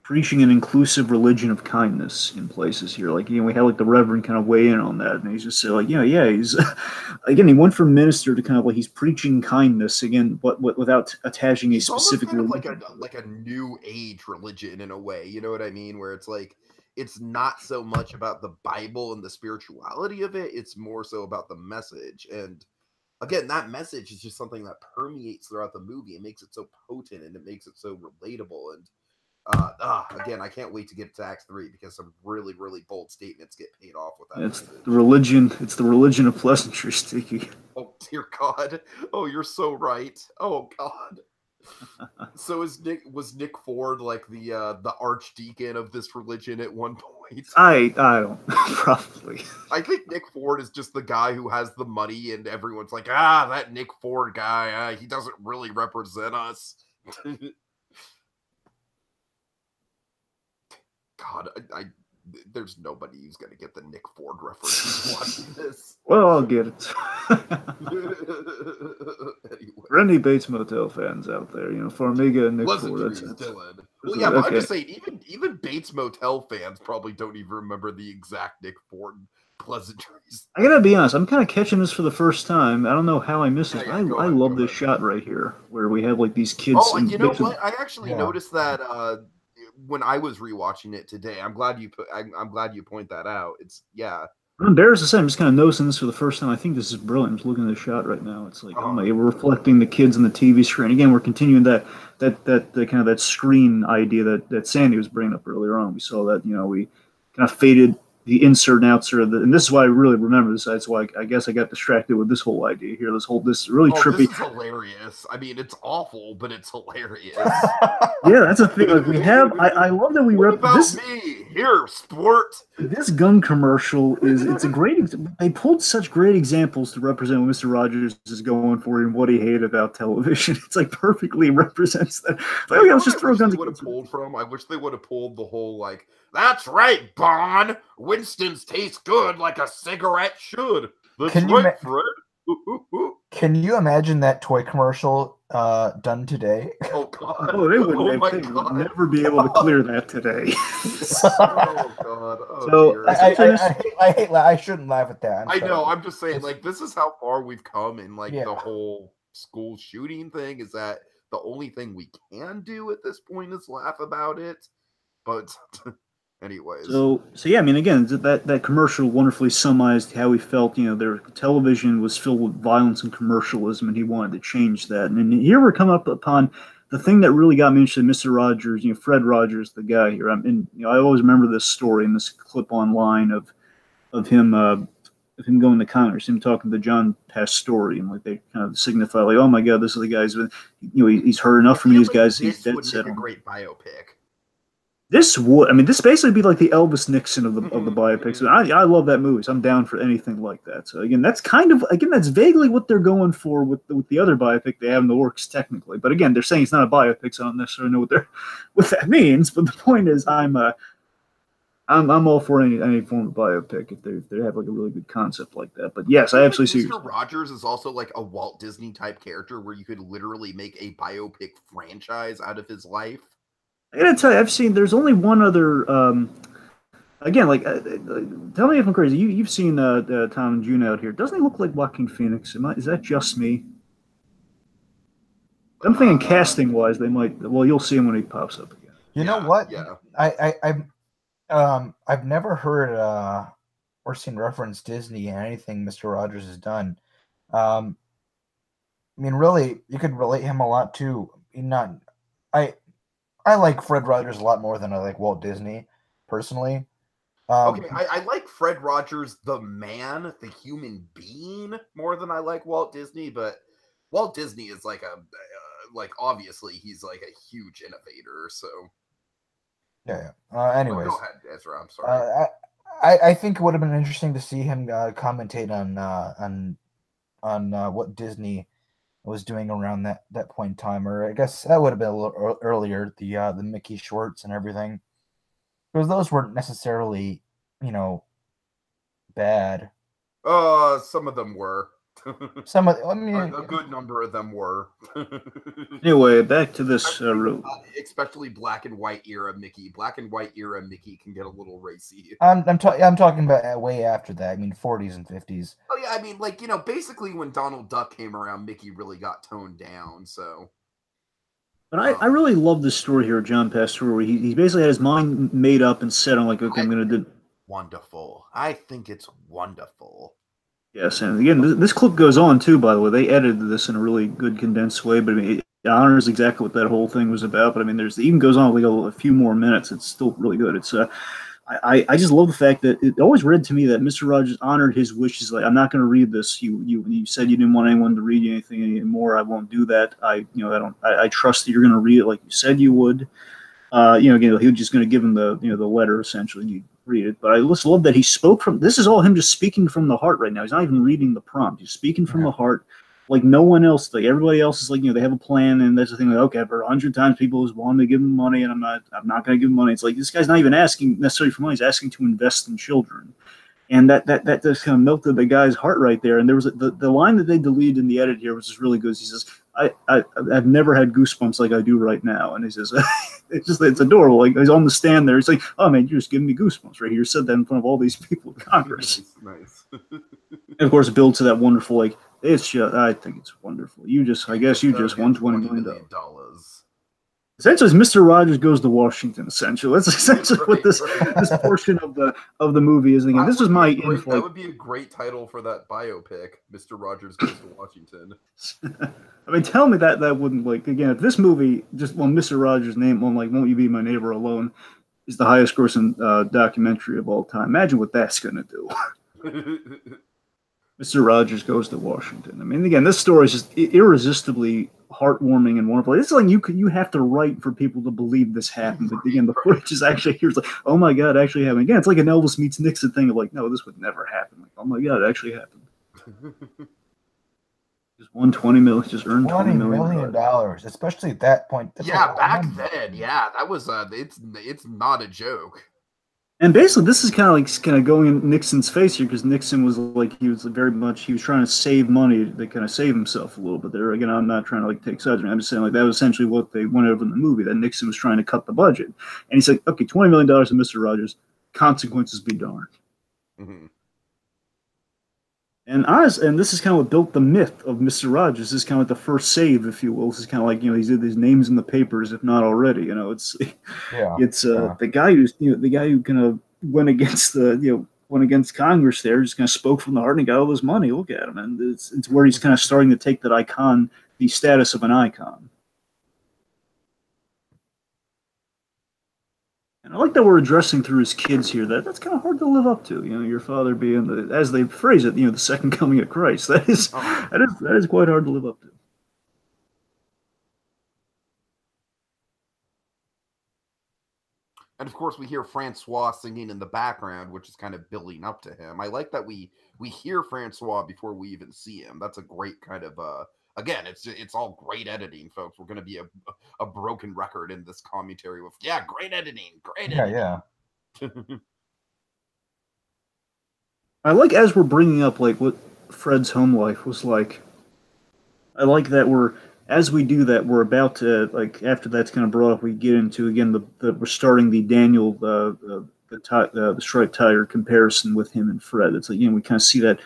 preaching an inclusive religion of kindness in places here. Like, we had like the Reverend kind of weigh in on that, and he's just like, he's again, he went from minister to kind of like he's preaching kindness again, but without attaching a specific kind of like a new age religion in a way. You know what I mean? Where it's like, it's not so much about the Bible and the spirituality of it. It's more so about the message. And again, that message is just something that permeates throughout the movie. It makes it so potent and it makes it so relatable. And again, I can't wait to get to Act 3 because some really, really bold statements get paid off with that. It's the religion of pleasantries, Tiki. Oh dear God! Oh, you're so right. Oh God. So was Nick Ford like the archdeacon of this religion at one point? I don't probably. I think Nick Ford is just the guy who has the money, and everyone's like, that Nick Ford guy, he doesn't really represent us. God, there's nobody who's gonna get the Nick Ford reference watching this. Well, I'll get it. Anyway. For any Bates Motel fans out there, Farmiga and Nick Ford. Dylan. Well, yeah, but I'm just saying, even Bates Motel fans probably don't even remember the exact Nick Ford pleasantries. I gotta be honest, I'm kind of catching this for the first time. I don't know how I missed it. I love this shot right here, where we have like these kids. Oh, you know what? I actually noticed that when I was rewatching it today. I'm glad you point that out. I'm embarrassed to say I'm just kind of noticing this for the first time. I think this is brilliant. I'm just looking at the shot right now. It's like, we're reflecting the kids on the TV screen. Again, we're continuing that kind of that screen idea that Sandy was bringing up earlier on. We saw that, we kind of faded the insert and outsert and this is why I really remember this. That's why I guess I got distracted with this whole idea here. This really trippy. This is hilarious. I mean, it's awful, but it's hilarious. Yeah, that's a thing. Like we have. I love that we what about this. Me here, sport. This gun commercial it's a great. They pulled such great examples to represent what Mr. Rogers is going for and what he hated about television. It's like perfectly represents that. Like, let's just throw guns. I wish they would have pulled the whole like. That's right, Bon. Winston's taste good like a cigarette should. That's right, Fred. Can you imagine that toy commercial done today? Oh God! Oh, they would never be able to clear that today. Oh God! Oh, so I shouldn't laugh at that. I know. I'm just saying, like, this is how far we've come in like the whole school shooting thing. Is that the only thing we can do at this point is laugh about it? But anyways. So yeah, I mean, again, that commercial wonderfully summarized how he felt. Their television was filled with violence and commercialism, and he wanted to change that. And here we're coming up upon the thing that really got me interested in Mr. Rogers, Fred Rogers, the guy here. I always remember this story and this clip online of him going to Congress, him talking to John Pastore, and like they kind of signify like, oh my God, this is the guy's been, he's heard enough from these guys. He's dead set. A great biopic. This basically be like the Elvis Nixon of the biopics. I love that movie, so I'm down for anything like that. So again, that's vaguely what they're going for with the other biopic they have in the works technically. But again, they're saying it's not a biopic, so I don't necessarily know what that means. But the point is, I'm all for any form of biopic if they have like a really good concept like that. But yes, I absolutely see. Mr. Rogers is also like a Walt Disney type character where you could literally make a biopic franchise out of his life. I gotta tell you, there's only one other, again, like, tell me if I'm crazy. You've seen Tom and June out here. Doesn't he look like Joaquin Phoenix? Is that just me? I'm thinking casting-wise, they might, well, you'll see him when he pops up again. You know what? Yeah. I've never heard or seen reference Disney in anything Mr. Rogers has done. I mean, really, you could relate him a lot too. Not, I I like Fred Rogers a lot more than I like Walt Disney, personally. Okay, I like Fred Rogers, the man, the human being, more than I like Walt Disney. But Walt Disney is like obviously he's like a huge innovator. So yeah. But Anyways, go ahead, Ezra. I'm sorry. I think it would have been interesting to see him commentate on what Disney was doing around that point in time, or I guess that would have been a little earlier. The Mickey shorts and everything, because those weren't necessarily, bad. Some of them were. Some of, I mean, a good number of them were. Anyway, back to this especially black and white era Mickey. Black and white era Mickey can get a little racy. I'm talking about way after that. I mean, 40s and 50s. Oh yeah, I mean, like, basically when Donald Duck came around, Mickey really got toned down. So, but I really love this story here, John Pastor, where he basically had his mind made up and set on, like, okay, I'm going to do. Wonderful. I think it's wonderful. Yes, and again, this clip goes on too. By the way, they edited this in a really good, condensed way. But I mean, it honors exactly what that whole thing was about. But I mean, it even goes on like a few more minutes. It's still really good. It's I just love the fact that it always read to me that Mr. Rogers honored his wishes. Like, I'm not going to read this. You said you didn't want anyone to read anything anymore. I won't do that. I trust that you're going to read it like you said you would. Again, he was just going to give him the letter essentially. You read it, but I just love that he spoke from. This is all him just speaking from the heart right now. He's not even reading the prompt. He's speaking from the heart, like no one else. Like everybody else is like, they have a plan, and that's the thing. Like, okay, I've heard 100 times people just want to give him money, and I'm not going to give him money. It's like this guy's not even asking necessarily for money. He's asking to invest in children. And that just kind of melted the guy's heart right there. And there was the line that they deleted in the edit here, which is really good. He says, I've never had goosebumps like I do right now. And he says, it's adorable. Like, he's on the stand there. He's like, oh man, you're just giving me goosebumps right here. You said that in front of all these people in Congress. Nice. And of course, it builds to that wonderful, like, I think it's wonderful. I guess you just won $20 million. Essentially, Mr. Rogers Goes to Washington. Essentially, that's essentially what this portion of the movie is. Again, this was my info. That would be a great title for that biopic, Mr. Rogers Goes to Washington. I mean, tell me that wouldn't, like, again, if this movie just Mr. Rogers' name on, like, Won't You Be My Neighbor Alone is the highest grossing documentary of all time. Imagine what that's gonna do. Mr. Rogers Goes to Washington. I mean, again, this story is just irresistibly heartwarming and wonderful. It's like you have to write for people to believe this happened. But again, the footage is actually here. It's like, oh my God, it actually happened. Again, it's like an Elvis meets Nixon thing of like, no, this would never happen. Like, oh my God, it actually happened. Just won $20 million. Just earned $20 million, especially at that point. Yeah, back then, yeah, that was it's not a joke. And basically, this is kind of going in Nixon's face here, because Nixon was like, he was trying to save money to kind of save himself a little bit there. Again, I'm not trying to like take sides. I'm just saying, like, that was essentially what they went over in the movie, that Nixon was trying to cut the budget. And he's like, okay, $20 million to Mr. Rogers, consequences be darned. Mm-hmm. And this is kind of what built the myth of Mr. Rogers. This is kind of like the first save, if you will. This is kind of like, he's his name's in the papers, if not already. It's the guy who kind of went against against Congress there, just kind of spoke from the heart and got all this money. Look at him, and it's where he's kind of starting to take the status of an icon. And I like that we're addressing through his kids here that's kind of hard to live up to. Your father being as they phrase it, the second coming of Christ. That is quite hard to live up to. And of course, we hear Francois singing in the background, which is kind of building up to him. I like that we hear Francois before we even see him. That's a great kind of again, it's all great editing, folks. We're going to be a broken record in this commentary with great editing. Yeah. I like, as we're bringing up like what Fred's home life was like. I like that as we do that, we're about to, like, after that's kind of brought up, we get into again we're starting the Daniel the striped tiger comparison with him and Fred. It's like, we kind of see that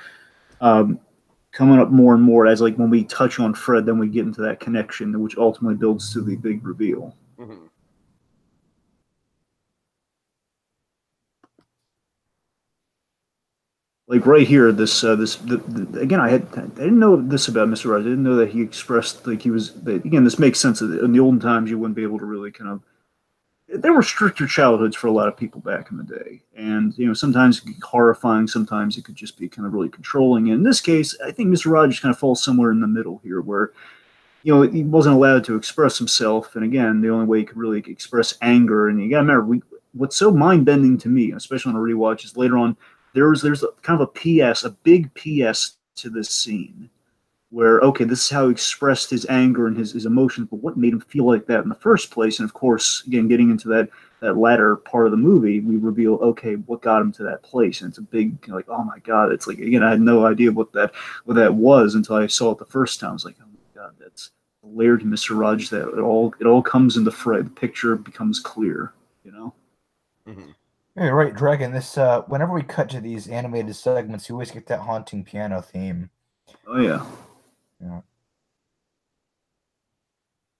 coming up more and more as, like, when we touch on Fred, then we get into that connection, which ultimately builds to the big reveal. Mm-hmm. like right here, again, I didn't know this about Mr. Rogers. I didn't know that he expressed like he was. That, again, this makes sense. In the olden times, you wouldn't be able to really kind of. There were stricter childhoods for a lot of people back in the day, and sometimes it could be horrifying. Sometimes it could just be kind of really controlling. And in this case, I think Mr. Rogers kind of falls somewhere in the middle here, where he wasn't allowed to express himself. And again, the only way he could really express anger, and you got to remember, what's so mind bending to me, especially on a rewatch, is later on there's kind of a PS, a big PS to this scene where, okay, this is how he expressed his anger and his emotions, but what made him feel like that in the first place? And of course, again, getting into that latter part of the movie, we reveal, okay, what got him to that place? And it's a big, like, oh my God, it's like, again, I had no idea what that was until I saw it the first time. I was like, oh my God, that's layered to Mr. Rogers, that it all comes into fray. The picture becomes clear, Mm-hmm. Yeah, right, Dragon. This whenever we cut to these animated segments, you always get that haunting piano theme. Oh yeah. Yeah.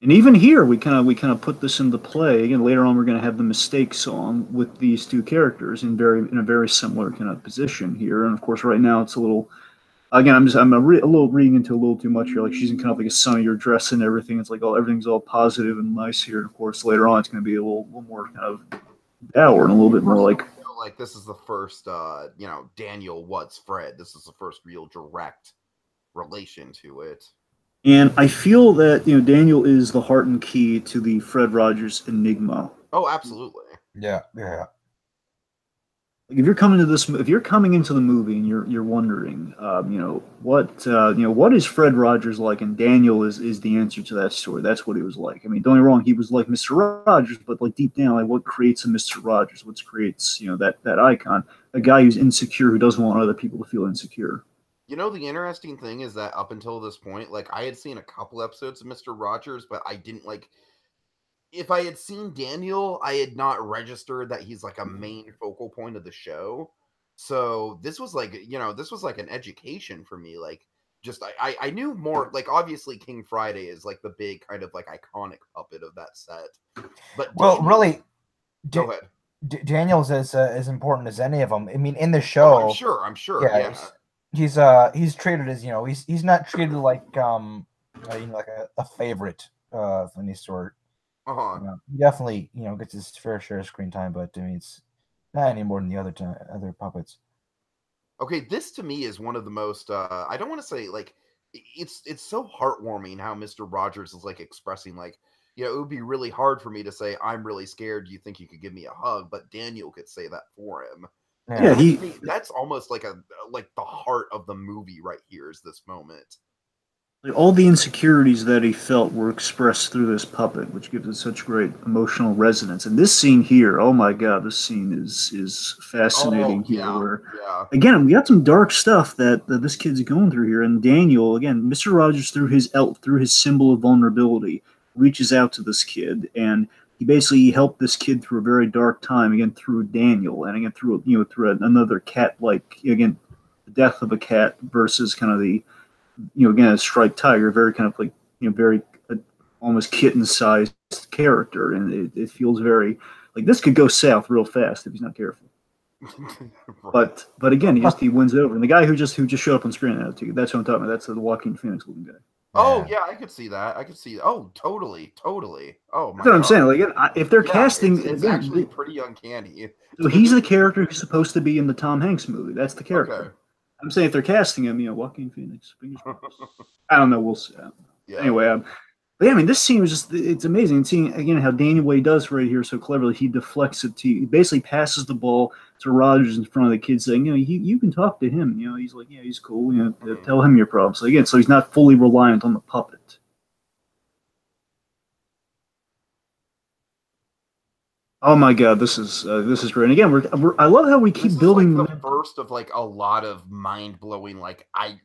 And even here, we kind of put this into play. Again, later on, we're going to have the mistake song with these two characters in a very similar kind of position here. And of course, right now it's a little. Again, I'm a little reading into a little too much here. Like she's in kind of like a sunnier dress and everything. It's like everything's all positive and nice here. And of course, later on, it's going to be a little more kind of dour and a little bit more like. Like this is the first, Daniel what's Fred. This is the first real direct relation to it. And I feel that Daniel is the heart and key to the Fred Rogers enigma. Oh, absolutely. Yeah. Like if you're coming into the movie and you're wondering, what is Fred Rogers like, and Daniel is the answer to that story. That's what he was like. I mean, don't get me wrong, he was like Mr. Rogers, but like deep down, like what creates a Mr. Rogers? What creates that icon? A guy who's insecure, who doesn't want other people to feel insecure. The interesting thing is that up until this point, like I had seen a couple episodes of Mr. Rogers, but I didn't like. If I had seen Daniel, I had not registered that he's like a main focal point of the show. So this was like, an education for me. Like, just I knew more. Like, obviously, King Friday is like the big kind of like iconic puppet of that set. But well, Daniel, really, go ahead. Daniel's as important as any of them. I mean, in the show, I'm sure. Yeah. He's treated as he's not treated like like a favorite of any sort. He definitely gets his fair share of screen time, but I mean it's not any more than the other puppets. Okay, this to me is one of the most I don't want to say like it's so heartwarming how Mr. Rogers is like expressing like it would be really hard for me to say I'm really scared. Do you think you could give me a hug? But Daniel could say that for him. Yeah, that's almost like the heart of the movie right here is this moment. All the insecurities that he felt were expressed through this puppet, which gives it such great emotional resonance. And this scene here, oh my God, this scene is fascinating here. Again, we got some dark stuff that this kid's going through here. And Daniel, again, Mr. Rogers through his symbol of vulnerability, reaches out to this kid, and he basically helped this kid through a very dark time. Again, through Daniel, and again through another cat, like again, the death of a cat versus kind of the again, a striped tiger, very kind of like, very almost kitten-sized character, and it feels very like this could go south real fast if he's not careful. Right. But again, he wins it over. And the guy who just showed up on screen now, too. That's what I'm talking about. That's the Joaquin Phoenix looking guy. Oh yeah, I could see that. Oh, totally. Oh my. That's what I'm saying. Like if they're casting, it's actually pretty uncanny. So he's the character who's supposed to be in the Tom Hanks movie. That's the character. Okay. I'm saying if they're casting him, Joaquin Phoenix. I don't know. We'll see. Yeah. Anyway, but yeah, I mean, this scene was it's amazing. And seeing, again, how Daniel Way does right here so cleverly. He deflects it he basically passes the ball to Rogers in front of the kid saying, you can talk to him. He's like, yeah, he's cool. Tell him your problems. So again, so he's not fully reliant on the puppet. Oh my God, this is great. And again, I love how we keep building like the first of like a lot of mind blowing. I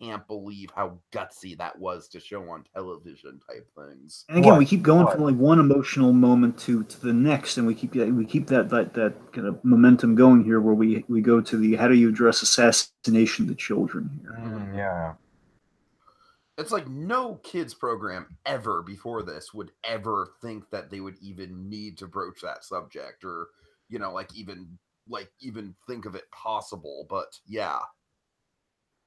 can't believe how gutsy that was to show on television type things. And again, we keep going from like one emotional moment to the next, and we keep that kind of momentum going here, where we go to the how do you address assassination to children here. Yeah. It's like no kids program ever before this would ever think that they would even need to broach that subject or, like even like even think of it possible. But yeah.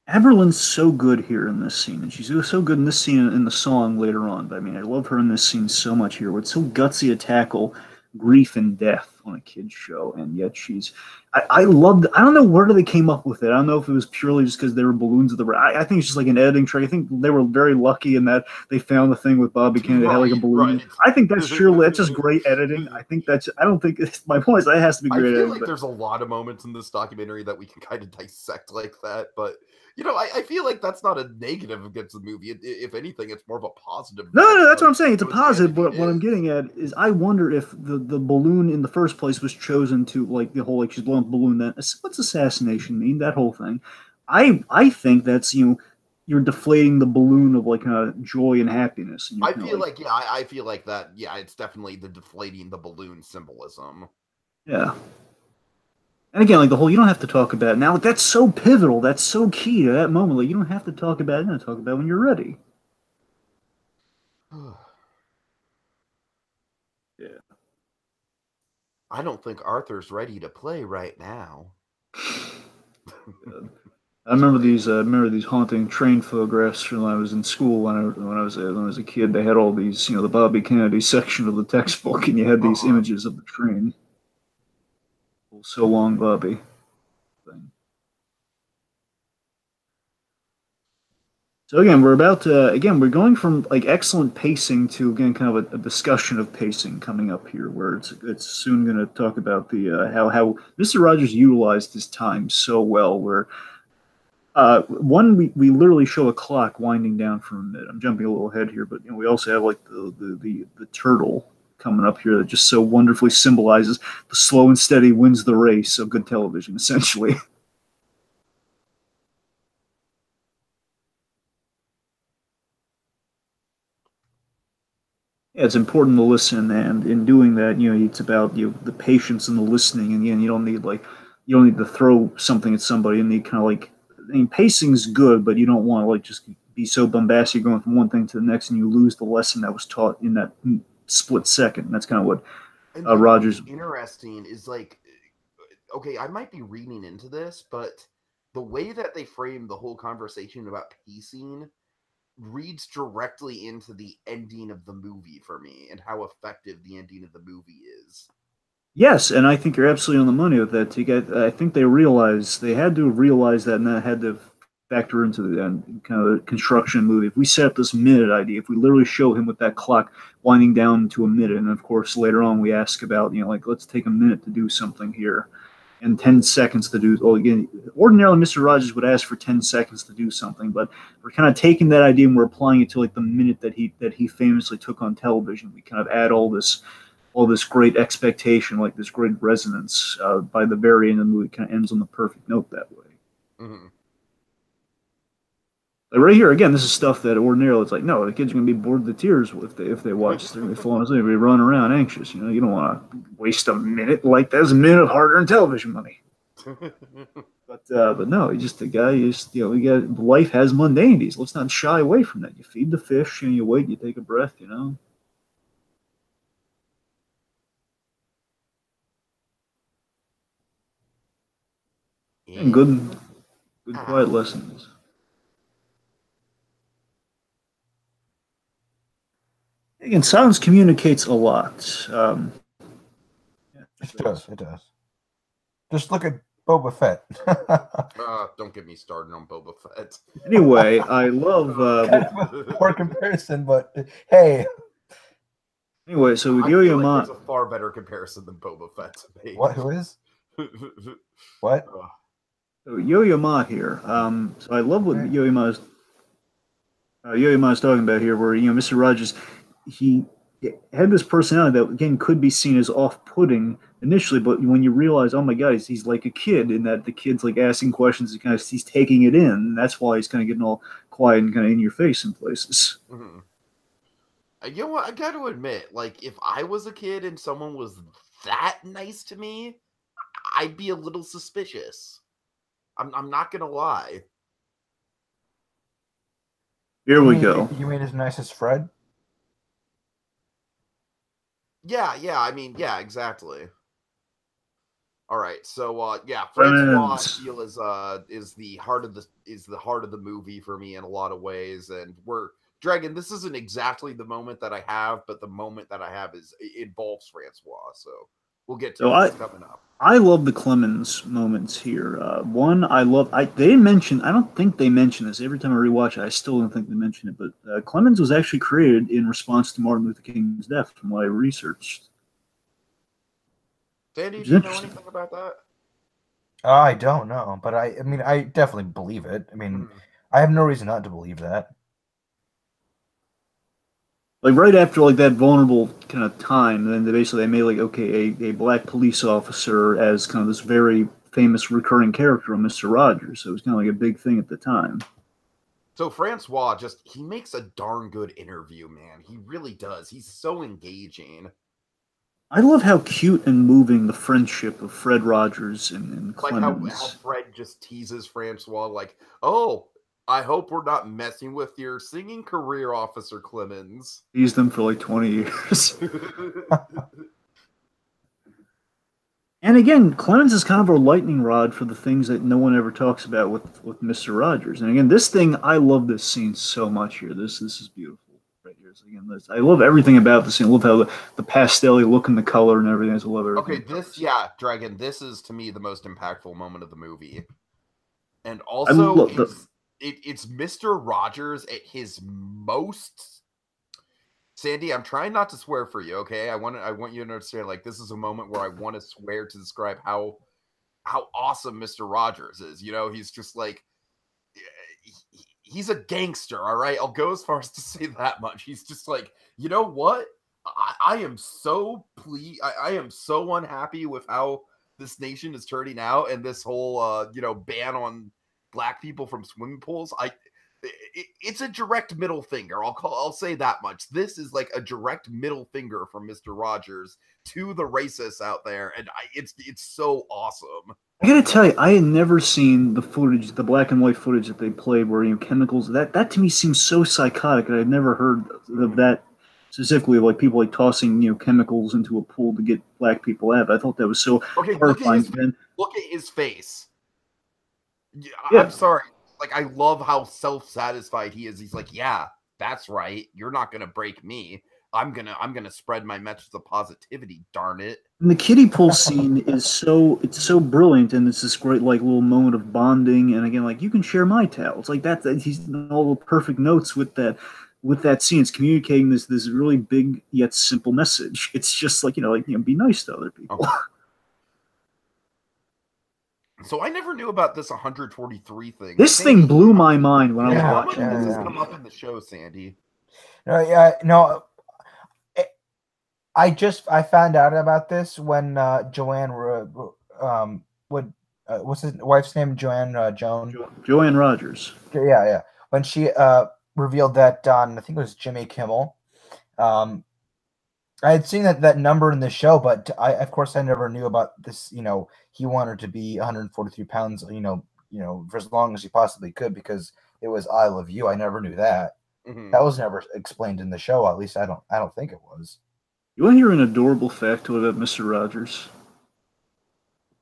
Aberlin's so good here in this scene, and she's so good in this scene in the song later on. But I mean, I love her in this scene so much here. Where it's so gutsy to tackle grief and death on a kid's show, and yet she's. I loved. I don't know where they came up with it. I don't know if it was purely just because they were balloons of the. I think it's just like an editing trick. I think they were very lucky in that they found the thing with Bobby Kennedy had like a balloon. Right. I think that's true. That's just great editing. I think that's. I don't think it's my point is that has to be great. I feel editing, like there's a lot of moments in this documentary that we can kind of dissect like that, but. You know, I feel like that's not a negative against the movie. If anything, it's more of a positive. No, that's what I'm saying. It's a positive. But what I'm getting at is I wonder if the balloon in the first place was chosen to, like, the whole, like, she's blowing up the balloon. That what's assassination mean? That whole thing. I think that's, you're deflating the balloon of, like, joy and happiness. And I feel like, I feel like that, it's definitely the deflating the balloon symbolism. Yeah. And again, like the whole, you don't have to talk about it now. Like, that's so pivotal. That's so key to that moment. Like, you don't have to talk about it. You're going to talk about it when you're ready. Yeah. I don't think Arthur's ready to play right now. I remember these haunting train photographs from when I was in school. When I was a kid, they had all these, the Bobby Kennedy section of the textbook, and you had these images of the train. So long, Bobby. Thing. So again, we're going from like excellent pacing to again kind of a discussion of pacing coming up here, where it's soon going to talk about the how Mr. Rogers utilized his time so well. Where we literally show a clock winding down for a minute. I'm jumping a little ahead here, but we also have like the turtle coming up here that just so wonderfully symbolizes the slow and steady wins the race of good television, essentially. Yeah, it's important to listen, and in doing that, it's about the patience and the listening, and you don't need to throw something at somebody. You need kind of like, pacing's good, but you don't want to like just be so bombastic going from one thing to the next, and you lose the lesson that was taught in that split second. That's kind of what Rogers. Interesting is like, okay, I might be reading into this, but the way that they frame the whole conversation about pacing reads directly into the ending of the movie for me and how effective the ending of the movie is. Yes, and I think you're absolutely on the money with that. I think they had to realize that, and that had to factor into the kind of the construction movie. If we set up this minute idea, if we literally show him with that clock winding down to a minute, and of course later on we ask about, like, let's take a minute to do something here, and 10 seconds to do. Well, again, ordinarily Mr. Rogers would ask for 10 seconds to do something, but we're kind of taking that idea and we're applying it to like the minute that he famously took on television. We kind of add all this great expectation, like this great resonance. By the very end of the movie, it kind of ends on the perfect note that way. Mm-hmm. Like right here, again, this is stuff that ordinarily it's like, no, the kids are going to be bored to tears if they watch this. They're going to be falling asleep. They're going to be running around anxious. You don't want to waste a minute like that. That's a minute of hard-earned television money. But no, the guy is, life has mundanities. Let's not shy away from that. You feed the fish, and you wait, you take a breath, And good quiet lessons. Again, silence communicates a lot. It does. Just look at Boba Fett. Don't get me started on Boba Fett. Anyway, I love poor comparison, but hey. Anyway, so with Yo-Yo Ma, there's a far better comparison than Boba Fett to me. What? Who is? What? So Yo-Yo Ma here. So I love what Yo-Yo Ma is talking about here, where Mr. Rogers, he had this personality that again could be seen as off-putting initially, but when you realize, oh my God, he's like a kid, in that the kid's like asking questions, and he's taking it in. And that's why he's kind of getting all quiet and kind of in your face in places. Mm-hmm. You know what? I got to admit, like, if I was a kid and someone was that nice to me, I'd be a little suspicious. I'm not gonna lie. Here we go. You mean as nice as Fred? Yeah. I mean, yeah, exactly. All right, so yeah, Francois I feel is the heart of the movie for me in a lot of ways, and Dragon. This isn't exactly the moment that I have, but the moment that I have involves Francois. So we'll get to it coming up. I love the Clemens moments here. One, they didn't mention. I don't think they mention this. Every time I rewatch it, I still don't think they mention it. But Clemens was actually created in response to Martin Luther King's death, from what I researched. Sandy, do you know anything about that? I don't know, but I mean, I definitely believe it. I mean, I have no reason not to believe that. Like right after like that vulnerable kind of time, then they made like a black police officer as kind of this very famous recurring character on Mr. Rogers. So it was kind of like a big thing at the time. So Francois he makes a darn good interview, man. He really does. He's so engaging. I love how cute and moving the friendship of Fred Rogers and Clemens. Like how Fred just teases Francois, like, "Oh, I hope we're not messing with your singing career, Officer Clemens." Teased them for like 20 years. And again, Clemens is kind of a lightning rod for the things that no one ever talks about with Mr. Rogers. And again, this thing, I love this scene so much here. This is beautiful. Right here. So again, I love everything about the scene. I love how the pastel-y look and the color and everything. I just love everything. Okay, Dragon, this is to me the most impactful moment of the movie. And also, it's Mr. Rogers at his most. Sandy, I'm trying not to swear for you, okay? I want you to understand, like, this is a moment where I want to swear to describe how awesome Mr. Rogers is. You know, he's just like, he's a gangster, all right? I'll go as far as to say that much. He's just like, you know what? I am so pleased. I am so unhappy with how this nation is turning out, and this whole ban on black people from swimming pools. It's a direct middle finger. I'll say that much. This is like a direct middle finger from Mr. Rogers to the racists out there, and it's so awesome. I gotta tell you, I had never seen the footage, the black and white footage that they played, where chemicals. That to me seems so psychotic, and I'd never heard of that specifically, like people like tossing chemicals into a pool to get black people out. I thought that was so horrifying. Look at his face. Yeah. I'm sorry. Like, I love how self-satisfied he is. He's like, yeah, that's right. You're not gonna break me. I'm gonna spread my message of positivity. Darn it! And the kiddie pool scene is so brilliant, and it's this great like little moment of bonding. And again, like you can share my towels, like that. He's all the perfect notes with that scene. It's communicating this really big yet simple message. It's just like be nice to other people. Okay. So I never knew about this 143 thing. This thing blew my mind when I was watching. This has come up in the show, Sandy. No. I found out about this when Joanne what's his wife's name? Joanne Rogers. Yeah. When she revealed that on, I think it was Jimmy Kimmel. I had seen that number in the show, but of course I never knew about this. He wanted to be 143 pounds. For as long as he possibly could, because it was I Love You. I never knew that. Mm-hmm. That was never explained in the show. At least I don't think it was. You want to hear an adorable factoid about Mr. Rogers?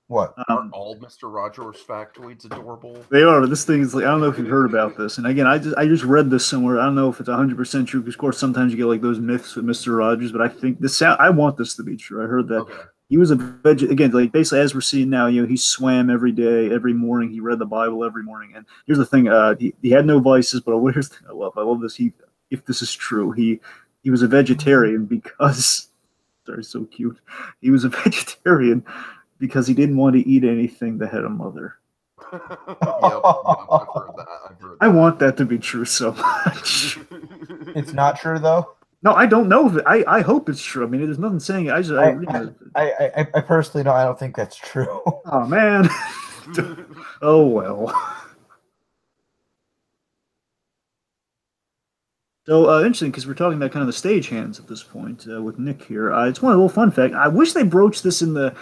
What? Aren't all Mr. Rogers factoids adorable? They are. This thing is like, I don't know if you've heard about this. And again, I just read this somewhere. I don't know if it's 100% true, because of course sometimes you get like those myths with Mr. Rogers, but I think I want this to be true. I heard that he was again, like basically as we're seeing now, he swam every day, every morning. He read the Bible every morning. And here's the thing, he had no vices, but here's the thing I love this. If this is true, he was a vegetarian because, sorry, so cute. He was a vegetarian because he didn't want to eat anything that had a mother. Yep, I've heard that. I want that to be true so much. It's not true, though? No, I don't know if it, I hope it's true. I mean, there's nothing saying it. I personally I don't think that's true. Oh, man. Oh, well. So interesting, because we're talking about kind of the stagehands at this point with Nick here. It's one little fun fact. I wish they broached this in the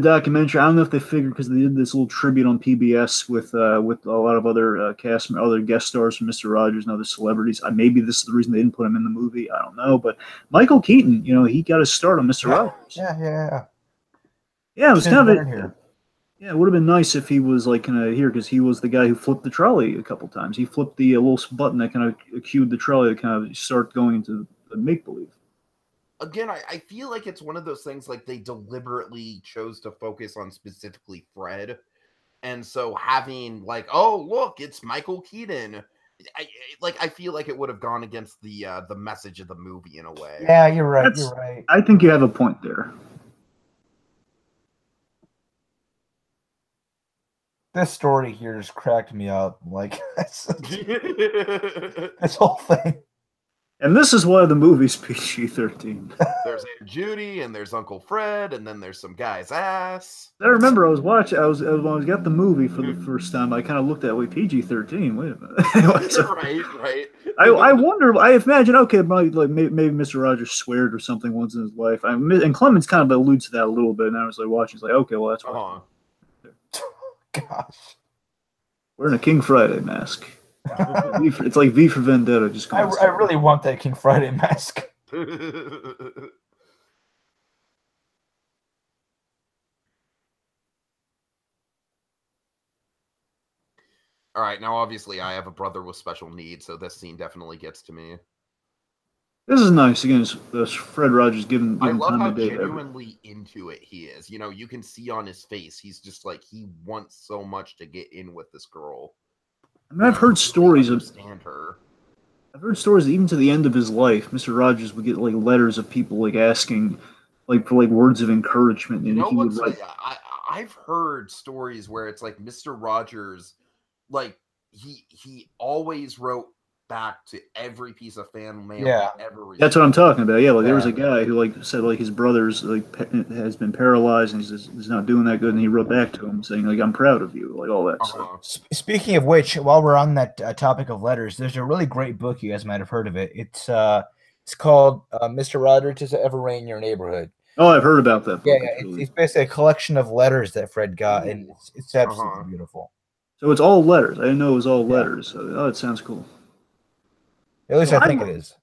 documentary. I don't know if they figured, because they did this little tribute on PBS with a lot of other other guest stars from Mr. Rogers and other celebrities. Maybe this is the reason they didn't put him in the movie. I don't know, but Michael Keaton, he got his start on Mr. Rogers. Yeah. Yeah, it was kind of here. Yeah, it would have been nice if he was like kind of here because he was the guy who flipped the trolley a couple times. He flipped the little button that kind of cued the trolley to kind of start going into make believe. Again, I feel like it's one of those things like they deliberately chose to focus on specifically Fred. And so having like, oh look, it's Michael Keaton. I feel like it would have gone against the message of the movie in a way. Yeah, you're right. You're right. I think you have a point there. This story here just cracked me up. Like this whole thing. And this is why the movie's PG-13. There's Aunt Judy, and there's Uncle Fred, and then there's some guy's ass. I remember I was watching. When I got the movie for the first time, I kind of looked at PG-13. Wait a minute. Right. I wonder. I imagine. Okay, like maybe Mr. Rogers sweared or something once in his life. And Clemens kind of alludes to that a little bit. And I was like watching. He's like, okay, well that's fine. Gosh, wearing a King Friday mask. It's like V for Vendetta. Just I really want that King Friday mask. All right, now obviously I have a brother with special needs, so this scene definitely gets to me. This is nice. Again, this Fred Rogers giving I love time how of day genuinely into it he is. You know, you can see on his face, he's just like, he wants so much to get in with this girl. I mean, I've heard stories of her. I've heard stories that even to the end of his life, Mr. Rogers would get like letters of people like asking, like for like words of encouragement, and he would write. I've heard stories where it's like Mr. Rogers, like he always wrote back to every piece of fan mail. Yeah, that's what I'm talking about. Yeah, like there was a guy who like said like his brother's like has been paralyzed and he's not doing that good, and he wrote back to him saying like I'm proud of you, like all that stuff. Speaking of which, while we're on that topic of letters, there's a really great book you guys might have heard of it. It's called Mr. Rogers, Does It Ever Rain in Your Neighborhood? Oh, I've heard about that book. Yeah, it's basically a collection of letters that Fred got, and it's absolutely beautiful. So it's all letters. I didn't know it was all letters. So, oh, it sounds cool. At least I think it is.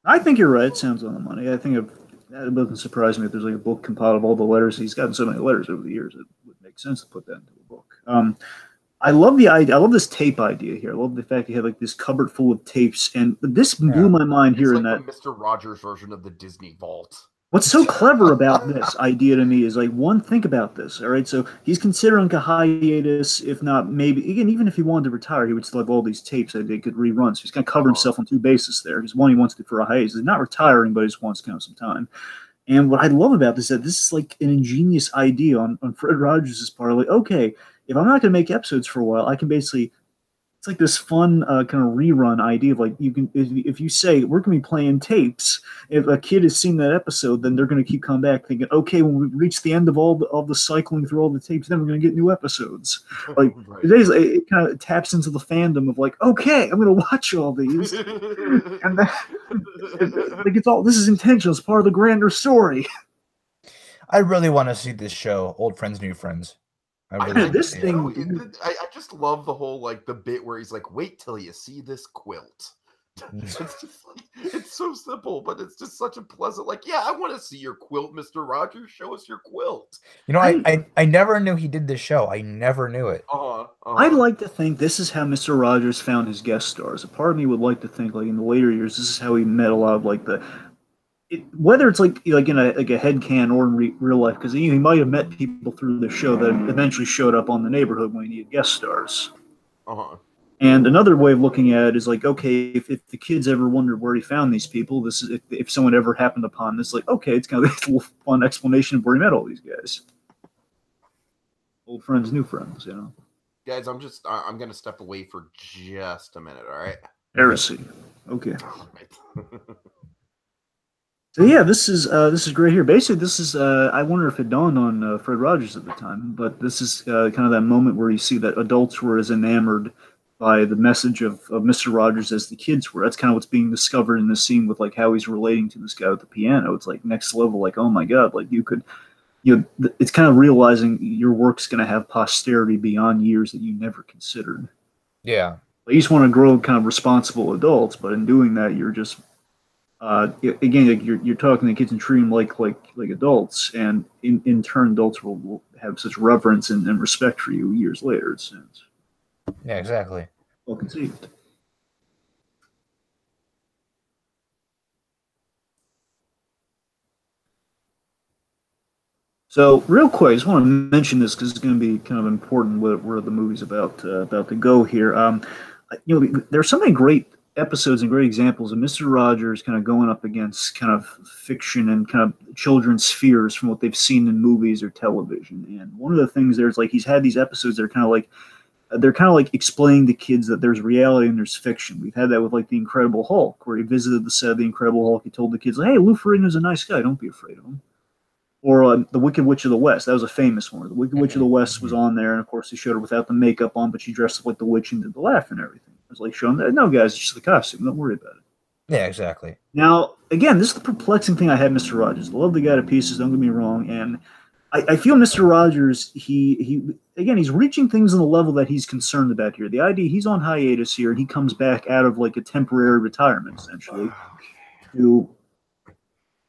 I think you're right. It sounds on the money. I think it doesn't surprise me if there's like a book compiled of all the letters. He's gotten so many letters over the years. It would make sense to put that into a book. I love the idea. I love this tape idea here. I love the fact you have like this cupboard full of tapes, and this blew my mind here. It's in like that the Mr. Rogers version of the Disney Vault. What's so clever about this idea to me is like, one, think about this. All right, so he's considering a hiatus, if not maybe again, even if he wanted to retire, he would still have all these tapes that they could rerun. So he's kind of covered himself on two bases there. Because one, he wants to for a hiatus. He's not retiring, but he just wants kind of some time. And what I love about this is that this is like an ingenious idea on Fred Rogers' part. Like, okay, if I'm not going to make episodes for a while, I can basically. It's like this fun kind of rerun idea of like you can if you say we're going to be playing tapes. If a kid has seen that episode, then they're going to keep coming back thinking, okay, when we reach the end of all the cycling through all the tapes, then we're going to get new episodes. Like it kind of taps into the fandom of like, okay, I'm going to watch all these, and then like it's all this is intentional. It's part of the grander story. I really want to see this show, Old Friends, New Friends. I just love the whole like the bit where he's like, wait till you see this quilt. It's just like, it's so simple, but it's just such a pleasant like, yeah, I want to see your quilt, Mr. Rogers. Show us your quilt. You know, I never knew he did this show. I never knew it. I'd like to think this is how Mr. Rogers found his guest stars. A part of me would like to think like in the later years, this is how he met a lot of like whether it's like in a headcanon or in real life, because he might have met people through the show that eventually showed up on the Neighborhood when he needed guest stars. And another way of looking at it is like, okay, if the kids ever wondered where he found these people, this is if someone ever happened upon this, like, okay, it's kind of a little fun explanation of where he met all these guys. Old friends, new friends, you know. Guys, I'm gonna step away for just a minute, all right? Heresy. Okay. So yeah, this is great here. Basically, this is I wonder if it dawned on Fred Rogers at the time, but this is kind of that moment where you see that adults were as enamored by the message of Mr. Rogers as the kids were. That's kind of what's being discovered in this scene with like how he's relating to this guy with the piano. It's like next level, like, oh my God, like it's kind of realizing your work's going to have posterity beyond years that you never considered. Yeah. You just want to grow kind of responsible adults, but in doing that, you're just again, like you're talking to kids and treating them like adults, and in turn, adults will have such reverence and respect for you years later. It's Yeah, exactly. well conceived. So, real quick, I just want to mention this because it's going to be kind of important where the movie's about to go here. There are so many great episodes and great examples of Mister Rogers kind of going up against kind of fiction and kind of children's fears from what they've seen in movies or television. And one of the things there's like he's had these episodes that are kind of like they're kind of like explaining to kids that there's reality and there's fiction. We've had that with like the Incredible Hulk, where he visited the set of the Incredible Hulk. He told the kids, "Hey, Lou Ferrigno's a nice guy. Don't be afraid of him." Or the Wicked Witch of the West. That was a famous one. The Wicked Witch of the West was on there, and of course they showed her without the makeup on, but she dressed up like the witch and did the laugh and everything. It was like showing that, no, guys, it's just the costume. Don't worry about it. Yeah, exactly. Now, again, this is the perplexing thing I had Mr. Rogers. I love the guy to pieces, don't get me wrong, and I feel Mr. Rogers, he's reaching things on the level that he's concerned about here. The idea he's on hiatus here, and he comes back out of like a temporary retirement, essentially, to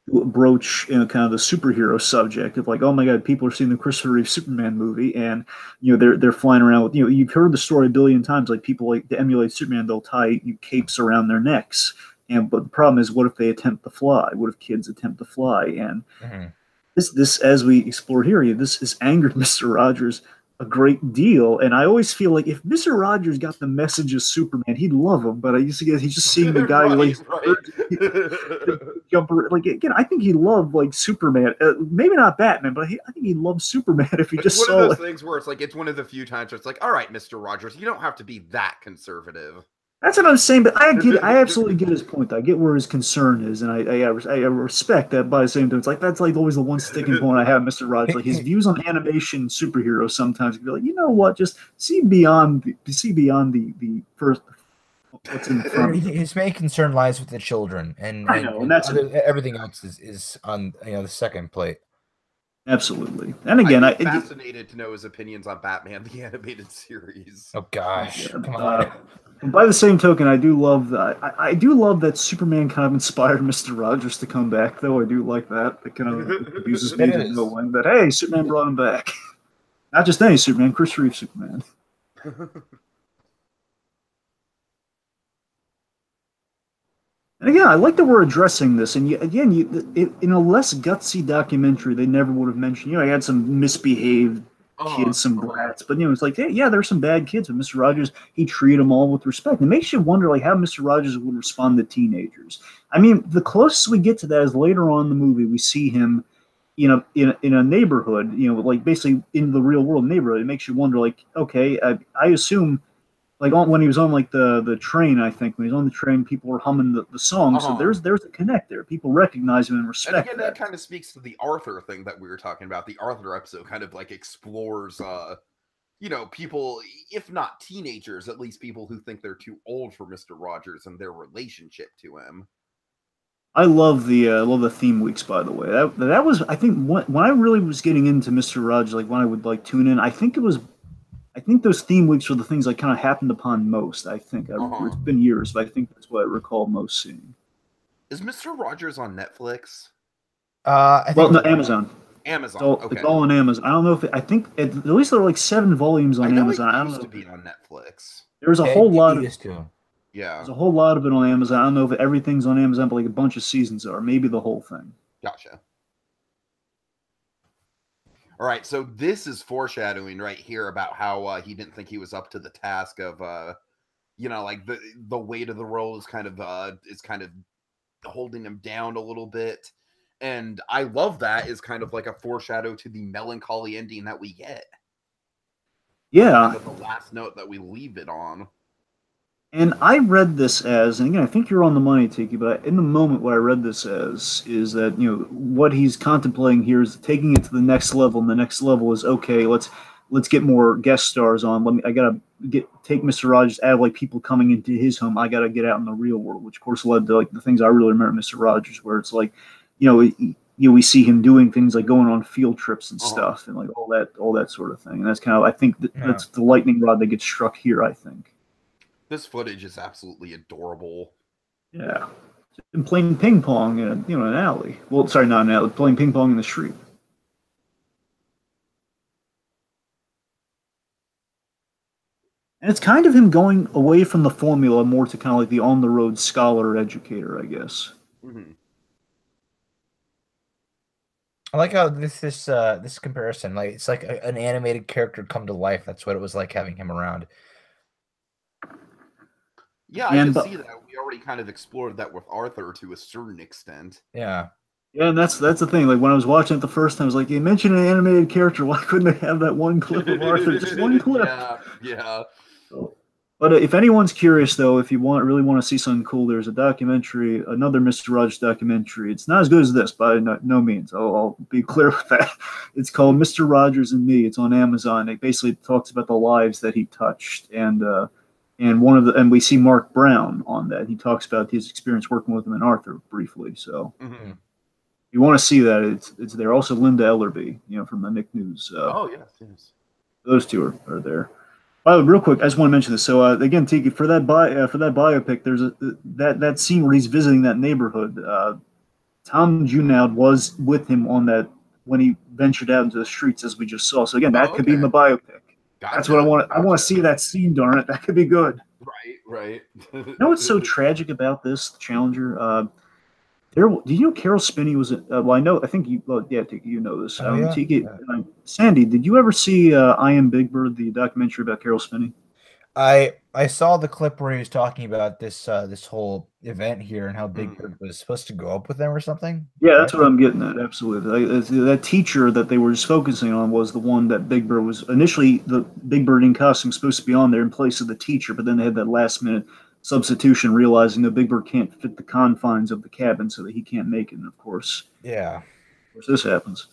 broach kind of the superhero subject of like, oh my god, people are seeing the Christopher Reeve Superman movie, and they're flying around with you've heard the story a billion times, like people like to emulate Superman, they'll tie capes around their necks, but the problem is, what if they attempt to fly? What if kids attempt to fly? And this as we explore here, this has angered Mr. Rogers a great deal, and I always feel like if Mr. Rogers got the message of Superman, he'd love him. But I used to guess he's just seeing the guy jumper. Like again, I think he loved like Superman. Maybe not Batman, but I think he loved Superman if he just saw one of those things where it's like it's one of the few times where it's like, all right, Mr. Rogers, you don't have to be that conservative. That's what I'm saying, but I absolutely get his point. I get where his concern is, and I respect that. By the same time, it's like that's like always the one sticking point I have, Mr. Rogers. Like his views on animation superheroes sometimes can be like, you know what, just see beyond the first what's in front. His main concern lies with the children, and everything else is on the second plate. Absolutely, and again, I'm fascinated to know his opinions on Batman the animated series. Oh gosh, come on. By the same token, I do love that. I do love that Superman kind of inspired Mr. Rogers to come back, though. I do like that. It kind of abuses me to no one. But hey, Superman brought him back. Not just any Superman, Chris Reeve Superman. And again, I like that we're addressing this. And in a less gutsy documentary, they never would have mentioned. I had some misbehaved kids, some brats, but it's like, yeah, there's some bad kids, but Mr. Rogers, he treated them all with respect. It makes you wonder like how Mr. Rogers would respond to teenagers. I mean, the closest we get to that is later on in the movie we see him in a neighborhood, like basically in the real world neighborhood. It makes you wonder like, okay, I assume like when he was on like the train, I think when he was on the train, people were humming the song. So there's a connect there. People recognize him and respect. And again, that kind of speaks to the Arthur thing that we were talking about. The Arthur episode kind of like explores, people, if not teenagers, at least people who think they're too old for Mr. Rogers and their relationship to him. I love the theme weeks, by the way. That was, I think, when I really was getting into Mr. Rogers, like when I would like tune in, I think those theme weeks were the things I kind of happened upon most. I think it's been years, but I think that's what I recall most seeing. Is Mr. Rogers on Netflix? Amazon. Amazon. It's all on Amazon. I don't know if I think at least there are like 7 volumes on Amazon. I don't know. To be on Netflix. There's a whole lot of yeah. There's a whole lot of it on Amazon. I don't know if everything's on Amazon, but like a bunch of seasons are. Maybe the whole thing. Gotcha. All right, so this is foreshadowing right here about how he didn't think he was up to the task of, like the weight of the role is kind of holding him down a little bit, and I love that is kind of like a foreshadow to the melancholy ending that we get. Yeah, kind of the last note that we leave it on. And I read this as, and again, I think you're on the money, Tiki, but in the moment what I read this as is that, what he's contemplating here is taking it to the next level, and the next level is, okay, let's get more guest stars on. I gotta take Mr. Rogers out of like people coming into his home. I gotta get out in the real world, which of course led to like the things I really remember Mr. Rogers, where it's like, we see him doing things like going on field trips and stuff, and like all that sort of thing. And that's kind of, I think that's the lightning rod that gets struck here, I think. This footage is absolutely adorable. Yeah. And playing ping pong in an alley. Well, sorry, not an alley. Playing ping pong in the street. And it's kind of him going away from the formula more to kind of like the on-the-road scholar educator, I guess. Mm-hmm. I like how this comparison, like it's like an animated character come to life. That's what it was like having him around. Yeah, I can see that. We already kind of explored that with Arthur to a certain extent. Yeah. Yeah, and that's the thing. Like when I was watching it the first time, I was like, "You mentioned an animated character. Why couldn't they have that one clip of Arthur? Just one clip." Yeah. But if anyone's curious, though, if you really want to see something cool, there's a documentary, another Mr. Rogers documentary. It's not as good as this, by no means. I'll be clear with that. It's called Mr. Rogers and Me. It's on Amazon. It basically talks about the lives that he touched, and we see Mark Brown on that. He talks about his experience working with him and Arthur briefly. So. Mm-hmm. You want to see that? It's there. Also, Linda Ellerby, from the Nick News. Yes. Those two are there. By the way, real quick, I just want to mention this. So again, Tiki, for that biopic, there's that scene where he's visiting that neighborhood. Tom Junaud was with him on that when he ventured out into the streets, as we just saw. So again, that could be in the biopic. Gotcha. That's what I want. I want to see that scene. Darn it, that could be good. Right. You know what's so tragic about this Challenger? Do you know Carol Spinney was? I think you. Well, yeah, Tiki, you know this. Tiki, Sandy, did you ever see "I Am Big Bird," the documentary about Carol Spinney? I saw the clip where he was talking about this whole event here and how Big Bird was supposed to go up with them or something. Yeah, that's what I'm getting at. Absolutely, that teacher that they were just focusing on was the one that Big Bird was initially. The Big Bird in costume supposed to be on there in place of the teacher, but then they had that last minute substitution, realizing that Big Bird can't fit the confines of the cabin, so that he can't make it. And of course, this happens.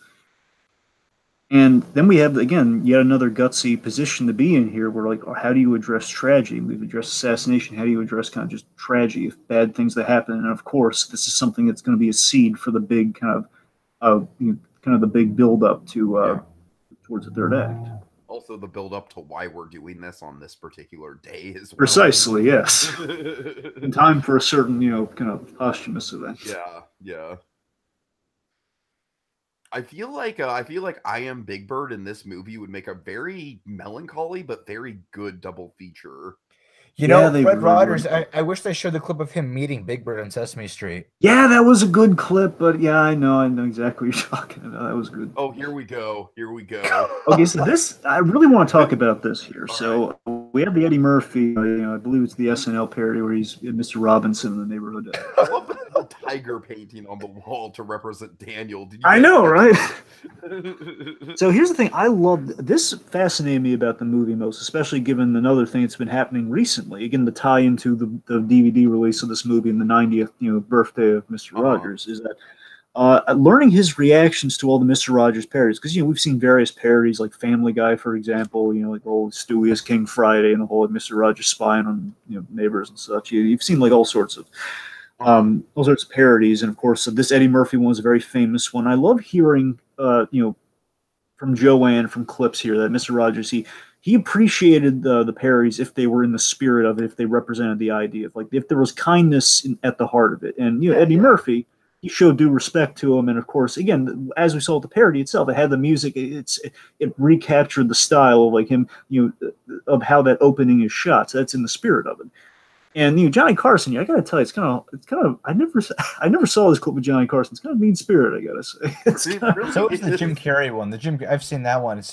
And then we have, again, yet another gutsy position to be in here where, like, how do you address tragedy? We've addressed assassination. How do you address kind of just tragedy, if bad things that happen? And, of course, this is something that's going to be a seed for the big kind of the big build-up to towards the third act. Also, the build-up to why we're doing this on this particular day as well. Precisely, yes. In time for a certain, kind of posthumous event. Yeah. I feel like I Am Big Bird in this movie would make a very melancholy but very good double feature. Fred Rogers, I wish they showed the clip of him meeting Big Bird on Sesame Street. Yeah, that was a good clip, but yeah, I know exactly what you're talking about. That was good. Oh, here we go. Okay, so I really want to talk about this here. So we have the Eddie Murphy, I believe it's the SNL parody where he's Mr. Robinson in the neighborhood. I love the tiger painting on the wall to represent Daniel. I know, right? So here's the thing. I love this. Fascinated me about the movie most, especially given another thing that's been happening recently. Again, the tie into the DVD release of this movie and the 90th birthday of Mr. Rogers is that learning his reactions to all the Mr. Rogers parodies, because we've seen various parodies like Family Guy, for example, like old Stewie as King Friday and the whole Mr. Rogers spying on neighbors and such. You've seen like all sorts of parodies, and of course this Eddie Murphy one was a very famous one. I love hearing from Joanne from clips here that Mr. Rogers he appreciated the parodies if they were in the spirit of it, if they represented the idea of, like, if there was kindness at the heart of it. And Eddie Murphy, he showed due respect to him, and of course, again, as we saw with the parody itself, it had the music. It recaptured the style of like him, of how that opening is shot. So that's in the spirit of it. And Johnny Carson, I gotta tell you, it's kind of. I never saw this clip with Johnny Carson. It's kind of mean spirit, I gotta say. So is the Jim Carrey one. I've seen that one. It's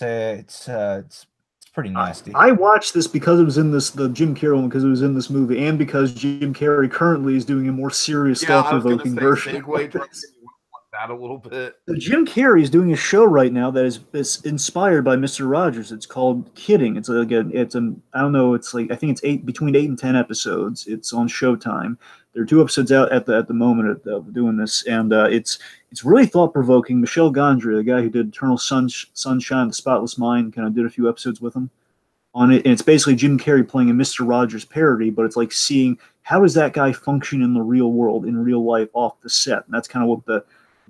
pretty nasty. I watched this because it was in the Jim Carrey one, because it was in this movie, and because Jim Carrey currently is doing a more serious, thought-provoking version. That a little bit. So Jim Carrey is doing a show right now that is inspired by Mr. Rogers. It's called Kidding. It's like I don't know. It's like, I think it's between 8 and 10 episodes. It's on Showtime. There are 2 episodes out at the moment of doing this, and it's really thought provoking. Michel Gondry, the guy who did Eternal Sunshine, The Spotless Mind, kind of did a few episodes with him on it, and it's basically Jim Carrey playing a Mr. Rogers parody, but it's like seeing how does that guy function in the real world, in real life, off the set, and that's kind of what the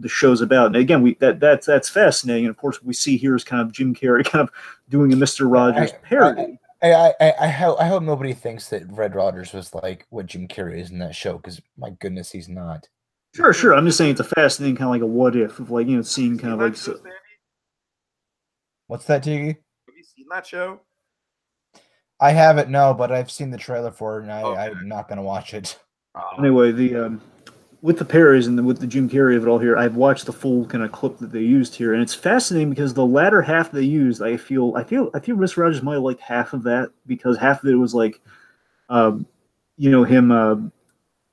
show's about. And again, that's fascinating. And of course, what we see here is kind of Jim Carrey kind of doing a Mr. Rogers parody. I hope nobody thinks that Fred Rogers was like what Jim Carrey is in that show, because my goodness, he's not. Sure. I'm just saying it's a fascinating kind of like a what if of like seeing kind of like. What's that, Tiki? Have you seen that show? I haven't, no, but I've seen the trailer for it, and Okay. I'm not going to watch it. Anyway, the with the Perrys and with the Jim Carrey of it all here, I've watched the full kind of clip that they used here, and it's fascinating because the latter half they used, I feel Mr. Rogers might have liked half of that because half of it was like, him.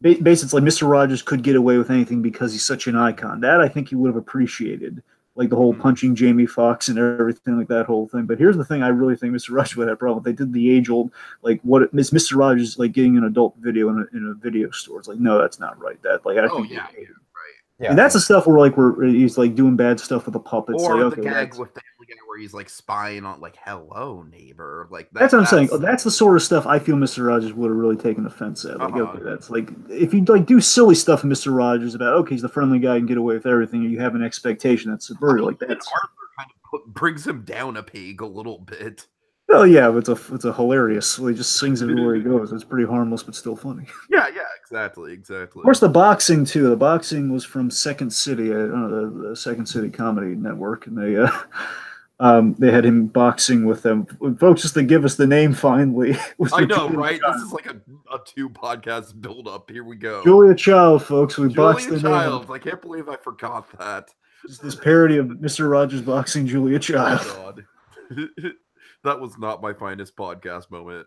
Basically, it's like Mr. Rogers could get away with anything because he's such an icon. That I think he would have appreciated, like the whole punching Jamie Foxx and everything, like that whole thing. But here's the thing: I really think Mr. Rogers would have a problem. They did the age-old, like, what is Mr. Rogers like getting an adult video in a video store? It's like, no, that's not right. That like, I think yeah, right. Yeah, And that's the stuff where he's like doing bad stuff with the puppets, or like, the gag with Family Guy where he's like spying on, like, hello neighbor, like that, that's what I'm saying. That's the sort of stuff I feel Mr. Rogers would have really taken offense at. Like, okay, that's like if you like do silly stuff in Mr. Rogers about okay, he's the friendly guy and get away with everything, and you have an expectation that's subverted like that. Arthur kind of brings him down a peg a little bit. Oh yeah, but it's a hilarious. He just sings everywhere he goes. It's pretty harmless, but still funny. Yeah, exactly. Of course, the boxing too. The boxing was from Second City, the Second City Comedy Network, and they had him boxing with them. Folks, just to give us the name finally. I know, right? This is like a 2 podcast build up. Here we go. Julia Child, folks. We boxed the Child. I can't believe I forgot that. Just this parody of Mr. Rogers boxing Julia Child. Oh, God. That was not my finest podcast moment.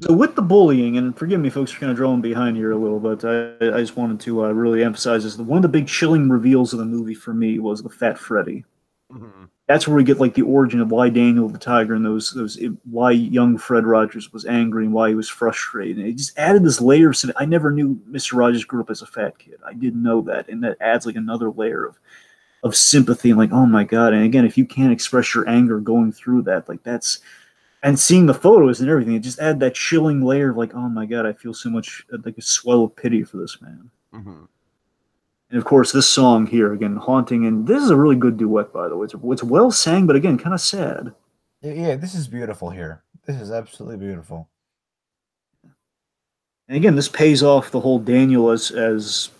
So with the bullying, and forgive me, folks, for kind of drawing behind here a little, but I just wanted to really emphasize this. One of the big chilling reveals of the movie for me was the Fat Freddy. Mm-hmm. That's where we get like the origin of why Daniel the Tiger and those why young Fred Rogers was angry and why he was frustrated. And it just added this layer of I never knew Mr. Rogers grew up as a fat kid. I didn't know that, and that adds like another layer of sympathy and like, oh my God. And again, if you can't express your anger going through that, like that's, and seeing the photos and everything, it just add that chilling layer of like, oh my God, I feel so much like a swell of pity for this man. Mm-hmm. And of course, this song here, again, haunting, and this is a really good duet, by the way. It's well sang, but again, kind of sad. Yeah, this is beautiful here. This is absolutely beautiful. And again, this pays off the whole Daniel as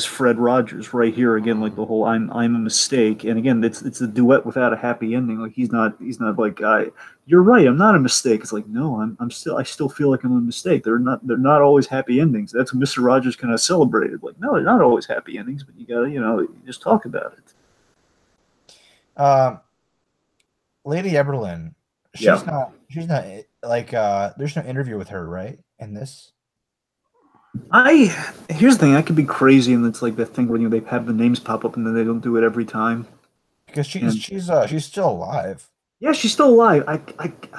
Fred Rogers right here again, like the whole I'm a mistake, and again it's a duet without a happy ending. Like he's not like you're right, I'm not a mistake. It's like no, I still feel like I'm a mistake. They're not always happy endings. That's what Mr. Rogers kind of celebrated. Like no, they're not always happy endings, but you gotta you just talk about it. Lady Eberlin, she's not like there's no interview with her, right? In this. Here's the thing, I could be crazy, and it's like that thing where they have the names pop up and then they don't do it every time. Because she's still alive. Yeah, she's still alive.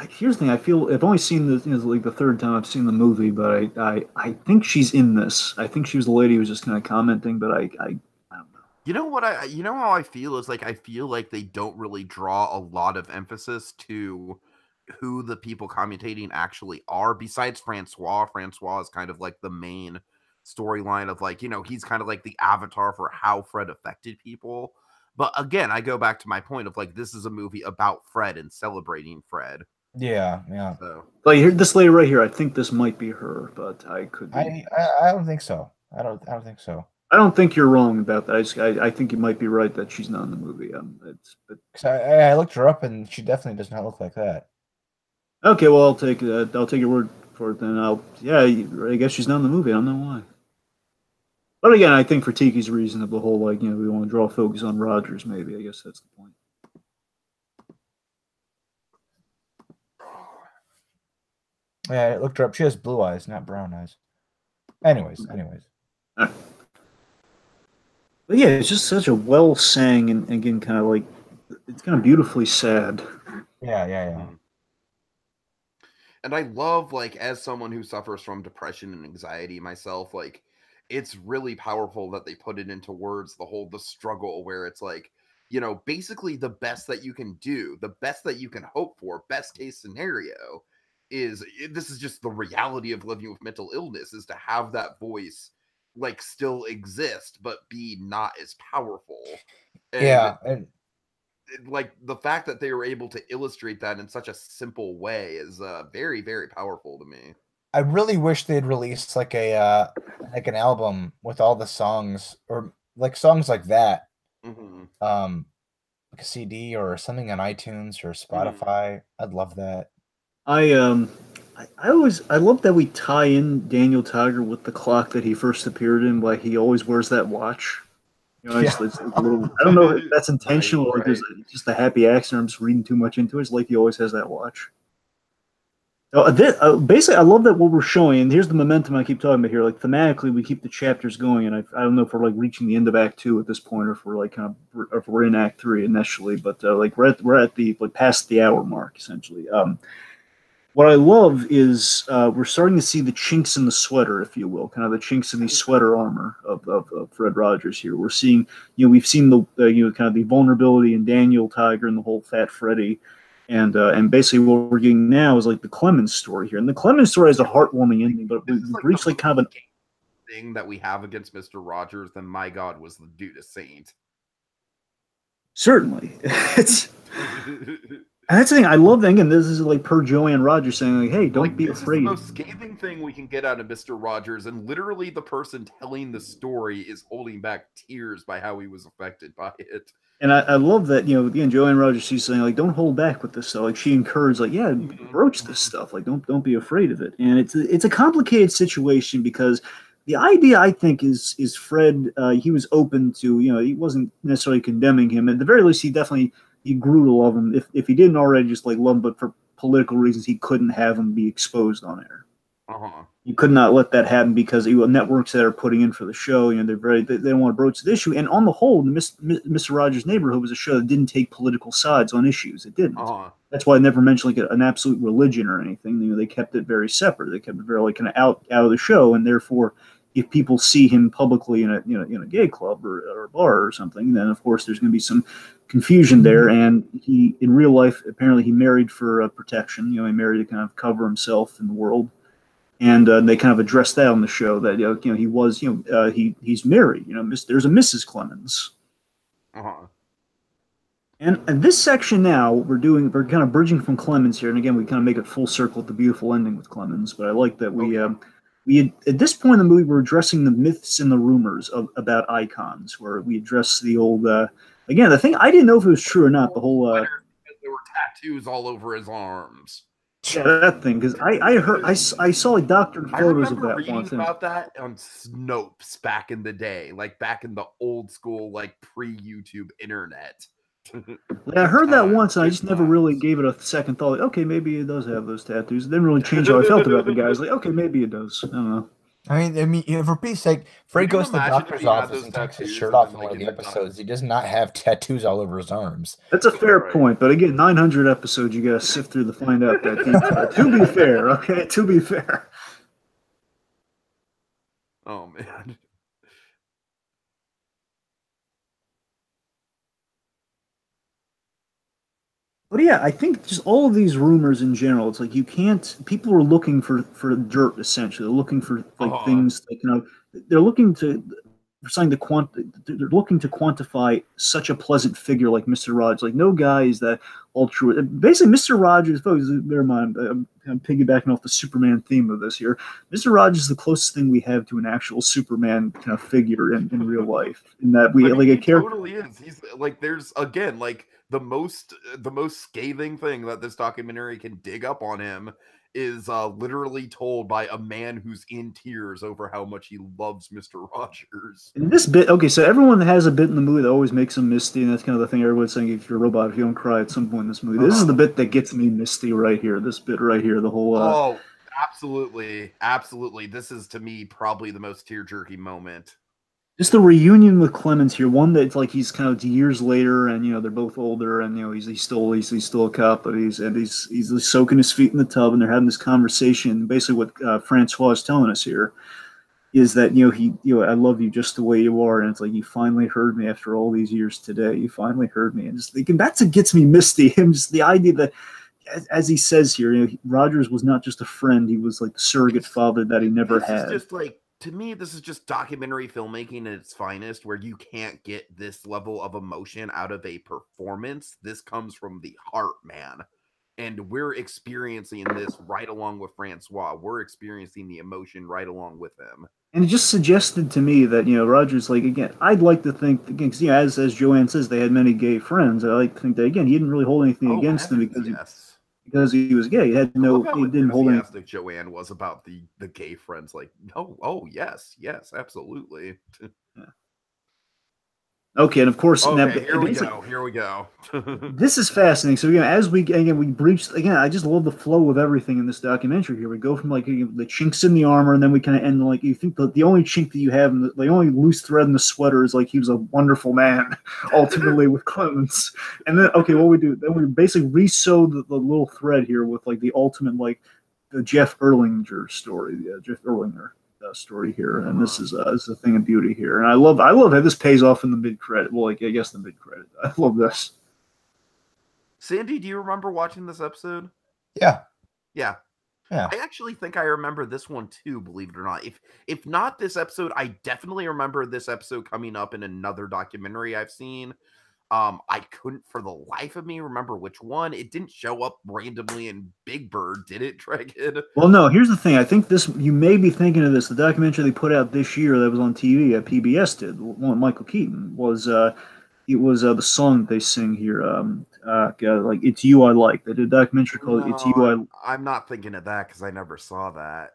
Here's the thing, I feel I've only seen this like the third time I've seen the movie, but I think she's in this. I think she was the lady who was just kind of commenting, but I don't know. You know how I feel is like I feel like they don't really draw a lot of emphasis to who the people commentating actually are besides Francois. Francois is kind of like the main storyline of like, he's kind of like the avatar for how Fred affected people. But again, I go back to my point of like, this is a movie about Fred and celebrating Fred. Yeah. So, like this lady right here, I think this might be her, but I could be. I don't think so. I don't think so. I don't think you're wrong about that. I think you might be right that she's not in the movie. I looked her up and she definitely does not look like that. Okay, well I'll take your word for it then. I guess she's not in the movie. I don't know why. But again, I think for Tiki's reason of the whole we want to draw focus on Rogers. Maybe I guess that's the point. Yeah, I looked her up. She has blue eyes, not brown eyes. Anyways. But yeah, it's just such a well sang and again kind of like it's kind of beautifully sad. Yeah. And I love, like, as someone who suffers from depression and anxiety myself, like, it's really powerful that they put it into words, the struggle where it's like, basically the best that you can do, the best that you can hope for, best case scenario this is just the reality of living with mental illness, is to have that voice, like, still exist, but be not as powerful. And like the fact that they were able to illustrate that in such a simple way is very, very powerful to me. I really wish they'd released like an album with all the songs, or like songs like that. Mm-hmm. Like a CD or something on iTunes or Spotify. Mm-hmm. I'd love that. I love that we tie in Daniel Tiger with the clock that he first appeared in. Like he always wears that watch. You know, it's like a little. I don't know if that's intentional or like there's just a happy accident. I'm just reading too much into it. It's like he always has that watch. Basically, I love that what we're showing, and here's the momentum I keep talking about here. Like thematically, we keep the chapters going, and I don't know if we're like reaching the end of Act 2 at this point, or if we're like kind of, or if we're in Act 3 initially. But like we're at the like past the hour mark essentially. What I love is we're starting to see the chinks in the sweater, if you will, kind of the chinks in the sweater armor of Fred Rogers here. We're seeing, we've seen the kind of the vulnerability in Daniel Tiger and the whole Fat Freddy. And basically what we're getting now is like the Clemens story here. And the Clemens story has a heartwarming ending, but we've reached like kind of an thing that we have against Mr. Rogers, then my God, was the dude a saint. Certainly. It's that's the thing. I love that. Again, this is like per Joanne Rogers saying, like, hey, don't be afraid. This is the most scathing thing we can get out of Mr. Rogers, and literally the person telling the story is holding back tears by how he was affected by it. And I love that, again, Joanne Rogers, she's saying, like, don't hold back with this stuff. Like, she encouraged, like, yeah, broach this stuff. Like, don't be afraid of it. And it's a complicated situation because the idea, I think, is Fred, he was open to, he wasn't necessarily condemning him. At the very least, he grew to love him. If he didn't already just, like, love him, but for political reasons, he couldn't have him be exposed on air. You could not let that happen because networks that are putting in for the show, they don't want to broach the issue. And on the whole, Mr. Rogers' Neighborhood was a show that didn't take political sides on issues. It didn't. That's why I never mentioned like an absolute religion or anything. They kept it very separate. They kept it very like kind of out of the show. And therefore, if people see him publicly in a gay club or a bar or something, then of course there's going to be some confusion there. And he, in real life, apparently he married for protection. He married to kind of cover himself in the world. And they kind of addressed that on the show that he was he's married. There's a Mrs. Clemens. And this section now we're kind of bridging from Clemens here, and again we kind of make it full circle at the beautiful ending with Clemens. But I like that we had, at this point in the movie we're addressing the myths and the rumors about icons, where we address the old again the thing I didn't know if it was true or not. The whole there were tattoos all over his arms. Yeah, that thing, because I saw like doctored photos of that reading once. About that on Snopes back in the day, like back in the old school, like pre-YouTube internet. I heard that once, and I just never really gave it a second thought. Like, okay, maybe it does have those tattoos. It didn't really change how I felt about the guy. I was like, okay, maybe it does. I don't know. I mean, for peace sake, Fred goes to the doctor's office and takes his shirt off in one of the episodes. He does not have tattoos all over his arms. That's a fair point, but again, 900 episodes, you gotta sift through to find out that detail. To be fair, okay, to be fair. Oh man. But yeah, I think just all of these rumors in general, it's like people are looking for dirt, essentially. They're looking for like things like, they're looking for something they're looking to quantify such a pleasant figure like Mr. Rogers. Like no guy is that altruistic. Basically, Mr. Rogers, folks, never mind, I'm piggybacking off the Superman theme of this here. Mr. Rogers is the closest thing we have to an actual Superman kind of figure in real life. In that a character totally is. He's like, there's again like the most scathing thing that this documentary can dig up on him is literally told by a man who's in tears over how much he loves Mr. Rogers. In this bit, okay, so everyone has a bit in the movie that always makes them misty, and that's kind of the thing everyone's saying, if you're a robot, if you don't cry at some point in this movie. This is the bit that gets me misty right here, this bit right here, the whole... absolutely. This is, to me, probably the most tear-jerky moment. Just the reunion with Clemens here, one that's like he's kind of years later, and they're both older, and he's still a cop, but he's soaking his feet in the tub, and they're having this conversation. Basically, what Francois is telling us here is that I love you just the way you are, and it's like you finally heard me after all these years today. You finally heard me, and just thinking that's what gets me misty. And just the idea that, as he says here, Rogers was not just a friend; he was like the surrogate father that he never had. Just like. To me, this is just documentary filmmaking at its finest, where you can't get this level of emotion out of a performance. This comes from the heart, man. And we're experiencing this right along with Francois. We're experiencing the emotion right along with him. And it just suggested to me that, Rogers, like, again, I'd like to think, again, because, as Joanne says, they had many gay friends. I like to think that, again, he didn't really hold anything against them because because he was gay. He had no, he didn't hold any. Enthusiastic Joanne was about the gay friends. Like, oh yes, absolutely. Yeah. Okay, and of course, okay, here we go. This is fascinating. So as we breach again, I just love the flow of everything in this documentary. Here we go from like the chinks in the armor, and then we kind of end like you think the only chink that you have, the only loose thread in the sweater is like he was a wonderful man, ultimately with Clemens. And then what we do, then we basically re-sew the little thread here with like the ultimate like the Jeff Erlinger story, Jeff Erlinger. Story here, and this is a thing of beauty here, and I love how this pays off in the mid credit. Well, like I guess the mid credit. I love this. Sandy, do you remember watching this episode? Yeah. I actually think I remember this one too. Believe it or not, if not this episode, I definitely remember this episode coming up in another documentary I've seen. I couldn't for the life of me remember which one. It didn't show up randomly in Big Bird, did it, Dragon? Well, no, here's the thing. I think you may be thinking of this. The documentary they put out this year that was on TV at PBS did, one with Michael Keaton, was it was the song that they sing here, like It's You I Like. They did a documentary called It's You I Like. I'm not thinking of that because I never saw that.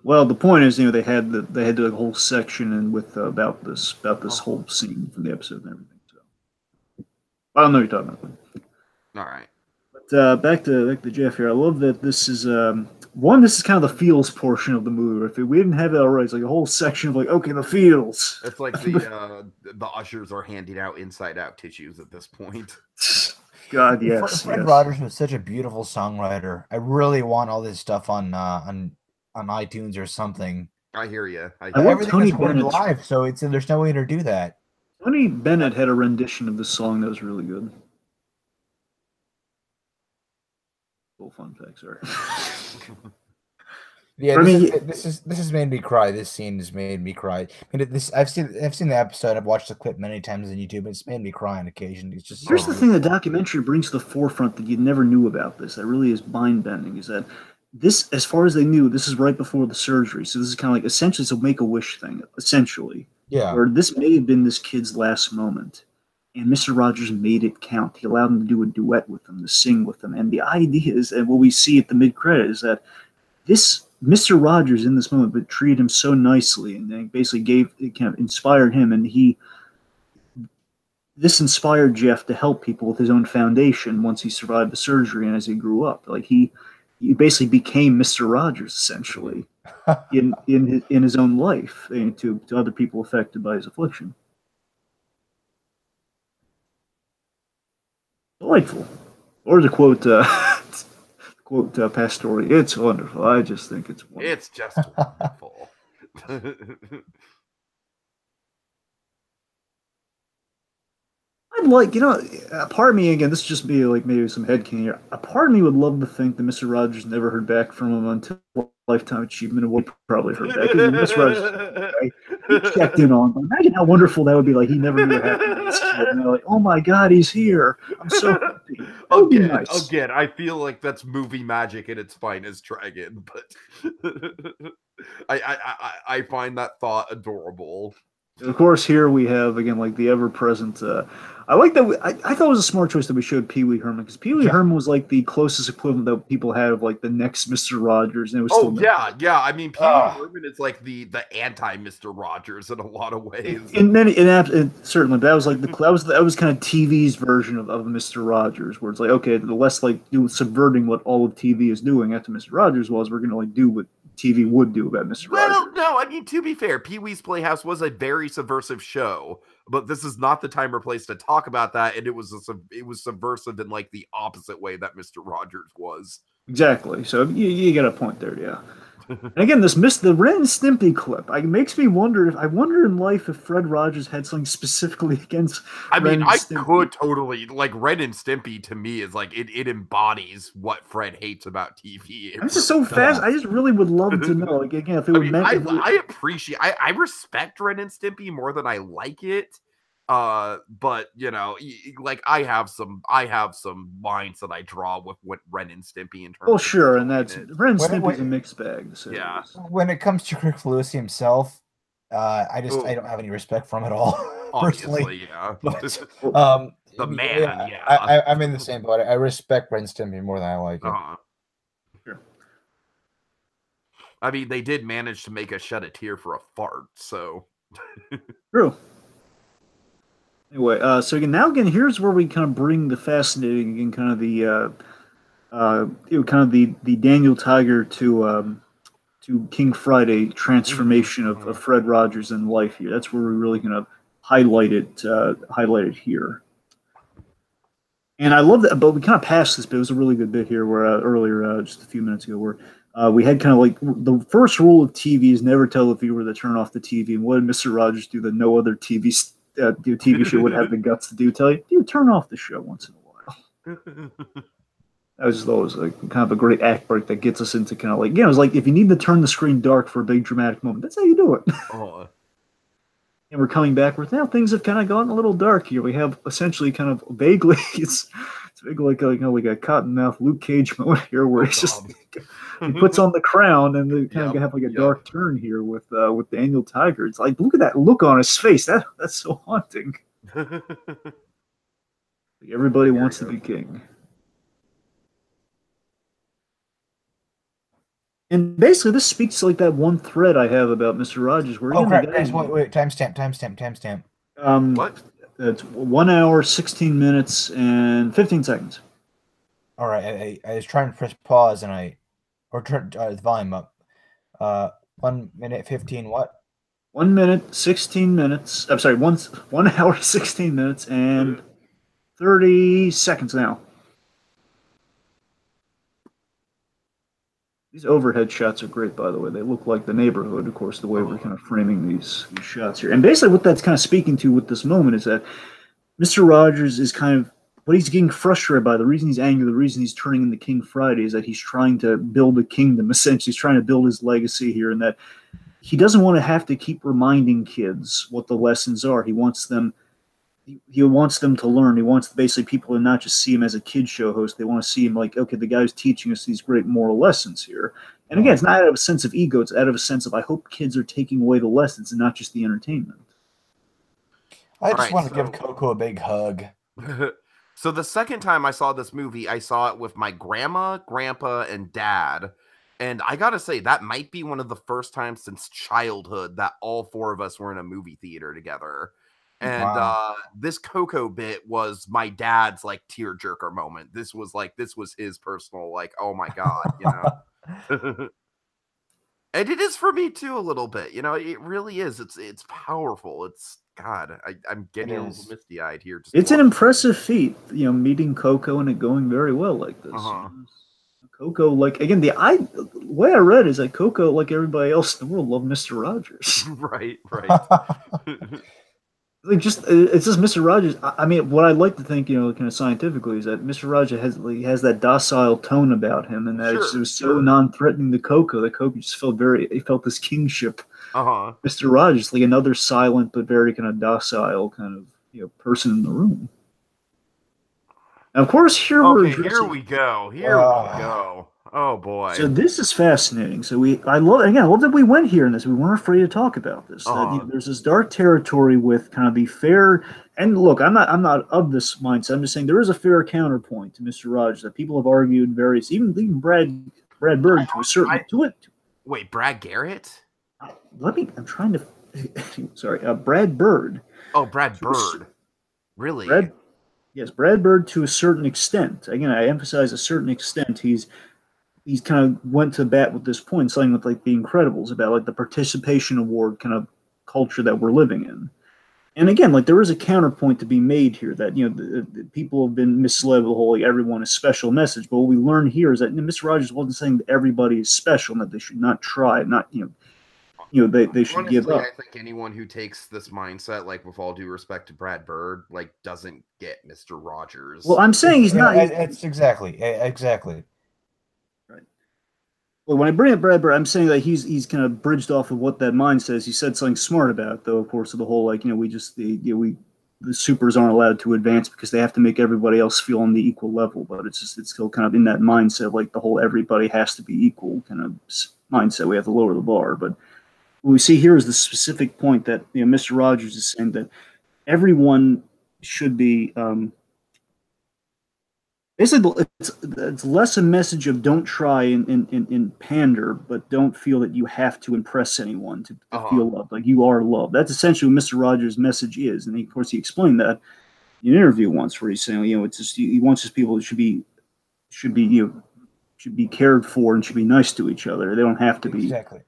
Well, the point is, they had the whole section and with about this whole scene from the episode and everything. I don't know what you're talking about. All right. But back to Jeff here. I love that this is this is kind of the feels portion of the movie. If we didn't have it already, it's like a whole section of like, okay, the feels. It's like the ushers are handing out inside out tissues at this point. God, yes. Fred Rogers was such a beautiful songwriter. I really want all this stuff on iTunes or something. I hear you. Everything is recorded live, so there's no way to do that. Tony Bennett had a rendition of this song that was really good. Little fun fact, sorry. Yeah, this has made me cry. This scene has made me cry. I mean, I've seen the episode. I've watched the clip many times on YouTube. It's made me cry on occasion. It's just here's the thing: the documentary brings to the forefront that you never knew about this. That really is mind bending. Is that this, as far as they knew, this is right before the surgery. So this is kind of like essentially it's a Make-A-Wish thing. Essentially. Yeah. Or this may have been this kid's last moment. And Mr. Rogers made it count. He allowed him to do a duet with them, to sing with them. And the idea is, and what we see at the mid-credit is that this Mr. Rogers in this moment but treated him so nicely and basically inspired him. And this inspired Jeff to help people with his own foundation once he survived the surgery and as he grew up. Like he basically became Mr. Rogers essentially in his own life to other people affected by his affliction. Delightful. Or to quote Pastori, it's wonderful. I just think it's wonderful. It's just wonderful. I'd like, a part of me, again, this is just me, like maybe some headcanon here. A part of me would love to think that Mr. Rogers never heard back from him until Lifetime Achievement Award. Probably heard back. Mr. Rogers, he checked in on him. Imagine how wonderful that would be. Like he never knew what happened to this kid. And they're like, oh my God, he's here. I'm so happy. That would be nice. Again, I feel like that's movie magic in its finest, Dragon. But I find that thought adorable. Of course, here we have, again, like the ever-present... I like that... I thought it was a smart choice that we showed Pee Wee Herman, because Pee Wee Herman was like the closest equivalent that people had of like the next Mr. Rogers. And it was yeah. I mean, Pee Wee Herman is like the anti-Mr. Rogers in a lot of ways. Certainly, that was like that was kind of TV's version of Mr. Rogers, where it's like, okay, the less like subverting what all of TV is doing after Mr. Rogers was, we're going to like do what TV would do about Mr. Rogers. Well, no, I mean, to be fair, Pee-wee's Playhouse was a very subversive show, but this is not the time or place to talk about that, and it was subversive in like the opposite way that Mr. Rogers was. Exactly. So you get a point there, yeah. And again, the Ren and Stimpy clip. It makes me wonder I wonder in life if Fred Rogers had something specifically against. Ren and Stimpy. Could totally like Ren and Stimpy to me is like it embodies what Fred hates about TV. This is so fast. I just really would love to know. Like again, if it would. I respect Ren and Stimpy more than I like it. But like I have some lines that I draw with what Ren and Stimpy in terms. Well, sure, and that's Ren and Stimpy's a mixed bag. Yeah. When it comes to Crick Lucy I don't have any respect for him at all. Personally, yeah. But, The man, yeah. I'm in the same boat. I respect Ren Stimpy more than I like it. Sure. I mean, they did manage to make us shed a tear for a fart, so. True. Anyway, so again, here's where we kind of bring the fascinating and kind of the the Daniel Tiger to King Friday transformation of Fred Rogers in life here. That's where we really kind of highlight it here. And I love that, but we kind of passed this bit. It was a really good bit here where earlier, just a few minutes ago, where we had kind of like the first rule of TV is never tell the viewer to turn off the TV. And what did Mr. Rogers do that no other TV show would have the guts to do? Tell you, turn off the show once in a while. That was always like kind of a great act break that gets us into kind of like, it's like if you need to turn the screen dark for a big dramatic moment, that's how you do it. And we're coming back with now things have kind of gotten a little dark here. We have essentially kind of vaguely it's vaguely like a cottonmouth Luke Cage moment here where he puts on the crown and they kind of have like a dark turn here with Daniel Tiger. It's like, look at that look on his face. That's so haunting. Everybody wants to be king. And basically, this speaks to like that one thread I have about Mr. Rogers. Where wait, timestamp. What? It's 1 hour, 16 minutes, and 15 seconds. All right, I was trying to press pause and turn the volume up. 1 minute 15. What? 1 minute, 16 minutes. I'm sorry, 1 hour, 16 minutes, and 30 seconds now. These overhead shots are great, by the way. They look like the neighborhood, of course, the way we're kind of framing these shots here. And basically what that's kind of speaking to with this moment is that Mr. Rogers is kind of, what he's getting frustrated by, the reason he's angry, the reason he's turning into King Friday is that he's trying to build a kingdom. Essentially, he's trying to build his legacy here, and that he doesn't want to have to keep reminding kids what the lessons are. He wants them to learn. He wants basically people to not just see him as a kid show host. They want to see him like, okay, the guy's teaching us these great moral lessons here. And again, it's not out of a sense of ego. It's out of a sense of, I hope kids are taking away the lessons and not just the entertainment. I just want to give Coco a big hug. So the second time I saw this movie, I saw it with my grandma, grandpa, and dad. And I got to say, that might be one of the first times since childhood that all four of us were in a movie theater together. And this Coco bit was my dad's like tearjerker moment. This was his personal like, oh my God, you know. And it is for me too a little bit, you know. It really is. It's powerful. It's God. I'm getting a little misty eyed here. It's an impressive feat, you know, meeting Coco and it going very well like this. Coco, like again, the way I read is that Coco, like everybody else in the world, loved Mr. Rogers. Right. Like it's just Mr. Rogers. I mean, what I like to think, you know, kind of scientifically, is that Mr. Rogers has that docile tone about him, and that it was so non-threatening to Coco that Coco just felt this kingship. Mr. Rogers, like another silent but very kind of docile kind of, you know, person in the room. And of course, here we go. Oh boy! So this is fascinating. So I love that we went here in this. We weren't afraid to talk about this. There's this dark territory with kind of the fair. And look, I'm not of this mindset. I'm just saying there is a fair counterpoint to Mr. Rogers that people have argued various, even Brad Bird to a certain Wait, Brad Garrett? I'm trying to. Sorry, Brad Bird. Oh, Brad Bird. Really? Yes, Brad Bird to a certain extent. Again, I emphasize a certain extent. He's kind of went to bat with this point, saying with like The Incredibles about like the participation award kind of culture that we're living in. And again, like there is a counterpoint to be made here that, you know, the people have been misled with the whole like, everyone is special message. But what we learn here is that Mr. Rogers wasn't saying that everybody is special and that they should not try, they should honestly, give up. I think anyone who takes this mindset, like with all due respect to Brad Bird, like doesn't get Mr. Rogers. Well, I'm saying he's not. It's exactly. Well, when I bring up Brad Bird, I'm saying that he's kind of bridged off of what that mind says. He said something smart about it, though, of course, of the whole, like, you know, the supers aren't allowed to advance because they have to make everybody else feel on the equal level. But it's still kind of in that mindset, like the whole everybody has to be equal kind of mindset. We have to lower the bar. But what we see here is the specific point that, you know, Mr. Rogers is saying that everyone should be Basically, it's less a message of don't try and pander, but don't feel that you have to impress anyone to feel loved. Like you are loved. That's essentially what Mr. Rogers' message is, and of course he explained that in an interview once, where he's saying, it's just he wants his people should be should be cared for and should be nice to each other. They don't have to be exactly.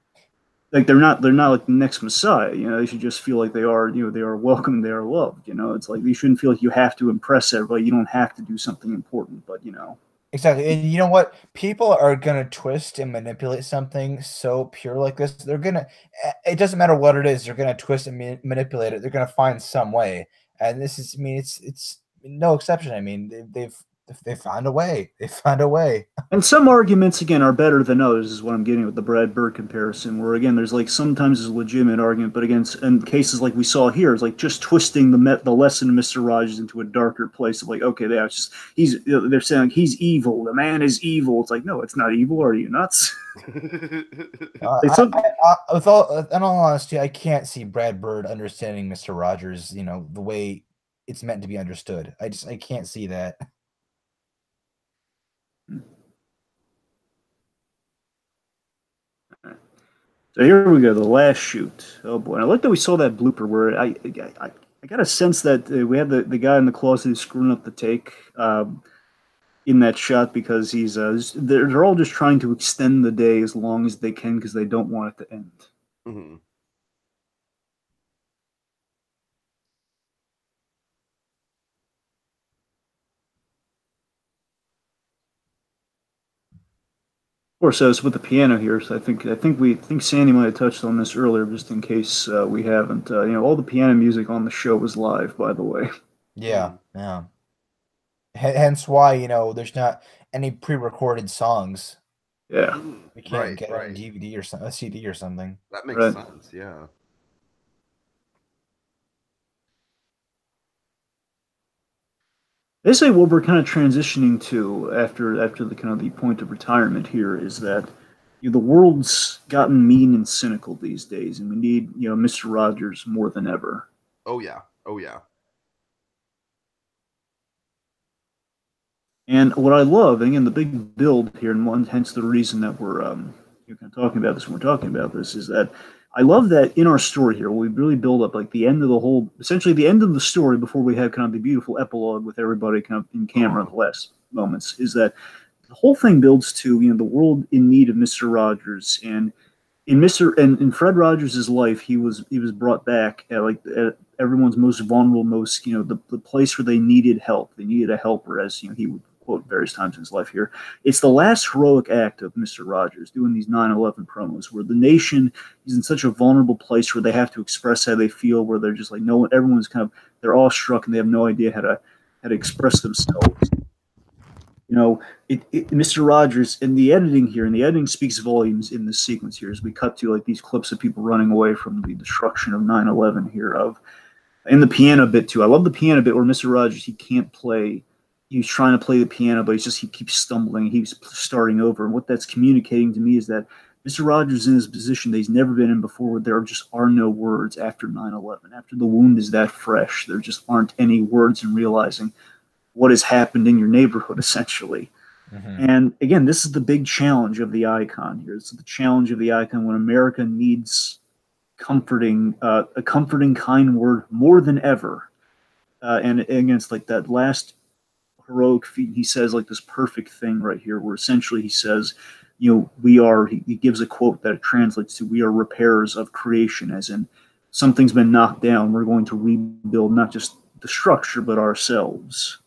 Like they're not like the next Messiah. They should just feel like they are they are welcome, they are loved. It's like you shouldn't feel like you have to impress everybody. You don't have to do something important, but Exactly. And you know what? People are going to twist and manipulate something so pure like this. They're going to, it doesn't matter what it is, they're going to twist and manipulate it. They're going to find some way. And this is, I mean, it's no exception. I mean, they found a way. They found a way. And some arguments, again, are better than others, is what I'm getting with the Brad Bird comparison, where, again, there's like sometimes there's a legitimate argument, but again, in cases like we saw here, it's like just twisting the lesson of Mr. Rogers into a darker place of like, okay, they're saying like, he's evil, the man is evil. It's like, no, it's not evil. Are you nuts? With all, in all honesty, I can't see Brad Bird understanding Mr. Rogers, the way it's meant to be understood. I can't see that. So here we go, the last shoot. Oh boy, and I like that we saw that blooper where I got a sense that we had the guy in the closet who's screwing up the take in that shot because they're all just trying to extend the day as long as they can because they don't want it to end. Mm-hmm. Of course, as with the piano here, so I think Sandy might have touched on this earlier, just in case we haven't. All the piano music on the show was live, by the way. Yeah, yeah. Hence why there's not any pre-recorded songs. Yeah, we can't get on DVD or a CD or something. That makes sense. Yeah. They say what we're kind of transitioning to after the kind of the point of retirement here is that the world's gotten mean and cynical these days, and we need Mr. Rogers more than ever. Oh yeah. Oh yeah. And what I love, and again, the big build here, and hence the reason that we're kind of talking about this when we're talking about this, is that I love that in our story here, we really build up like the end of essentially the end of the story before we have kind of the beautiful epilogue with everybody kind of in camera the last moments, is that the whole thing builds to, the world in need of Mr. Rogers. And in Fred Rogers' life, he was brought back at everyone's most vulnerable, most, the place where they needed help. They needed a helper, as he would quote various times in his life here. It's the last heroic act of Mr. Rogers doing these 9/11 promos where the nation is in such a vulnerable place where they have to express how they feel, where they're just like everyone's kind of, they're awestruck and they have no idea how to express themselves. Mr. Rogers in the editing here, and the editing speaks volumes in this sequence here as we cut to like these clips of people running away from the destruction of 9/11 here and the piano bit too. I love the piano bit where Mr. Rogers, he can't play. He's trying to play the piano, but he keeps stumbling. He's starting over. And what that's communicating to me is that Mr. Rogers is in his position that he's never been in before, where there just are no words after 9/11. After the wound is that fresh, there just aren't any words in realizing what has happened in your neighborhood, essentially. Mm-hmm. And again, this is the big challenge of the icon here. It's the challenge of the icon when America needs a comforting, kind word more than ever. And against like that last heroic feat, he says like this perfect thing right here, where essentially he says, he gives a quote that translates to, we are repairers of creation, as in something's been knocked down. We're going to rebuild not just the structure, but ourselves.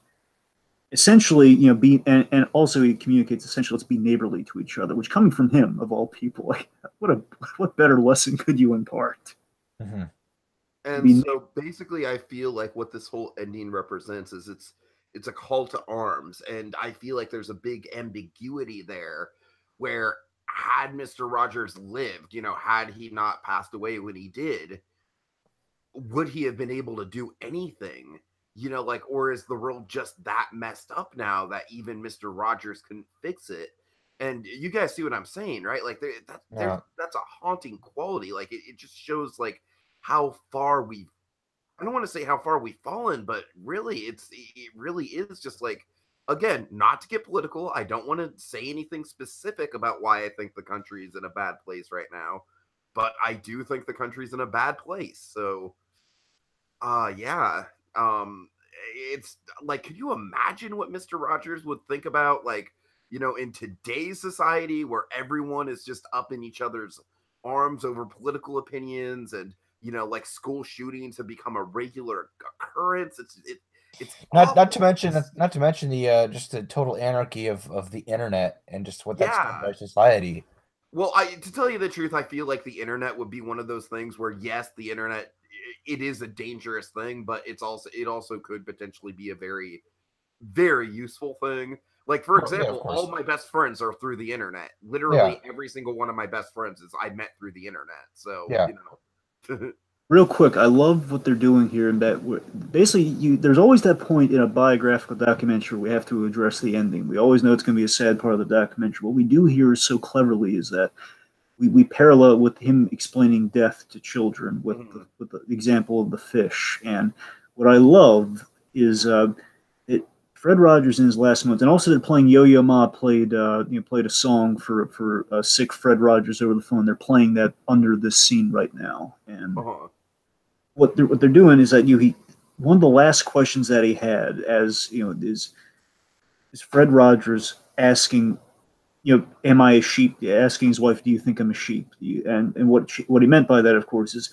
Essentially, and also he communicates essentially, let's be neighborly to each other, which coming from him of all people, like what better lesson could you impart? Mm-hmm. And so basically I feel like what this whole ending represents is it's a call to arms, and I feel like there's a big ambiguity there where had Mr. Rogers lived, had he not passed away when he did, would he have been able to do anything? Or is the world just that messed up now that even Mr. Rogers couldn't fix it? And you guys see what I'm saying, right? Like that's a haunting quality. Like it just shows like how far I don't want to say how far we've fallen, but really it really is just like again, not to get political, I don't want to say anything specific about why I think the country is in a bad place right now, but I do think the country's in a bad place. So, yeah, it's like, could you imagine what Mr. Rogers would think about, like, in today's society where everyone is just up in each other's arms over political opinions, and like school shootings have become a regular occurrence. It's not to mention the just the total anarchy of the internet and just what that's done by society. Well, to tell you the truth, I feel like the internet would be one of those things where, yes, the internet, it is a dangerous thing, but it also could potentially be a very, very useful thing. Like, for example, all my best friends are through the internet. Literally every single one of my best friends I met through the internet. So, Real quick, I love what they're doing here, in that basically there's always that point in a biographical documentary we have to address the ending. We always know it's going to be a sad part of the documentary. What we do here so cleverly is that we parallel with him explaining death to children with the example of the fish. And what I love is Fred Rogers in his last months, and also that playing Yo-Yo Ma played a song for sick Fred Rogers over the phone. They're playing that under this scene right now, and what they're doing is that one of the last questions that he had, as is Fred Rogers asking, am I a sheep? Asking his wife, do you think I'm a sheep? And what he meant by that, of course, is,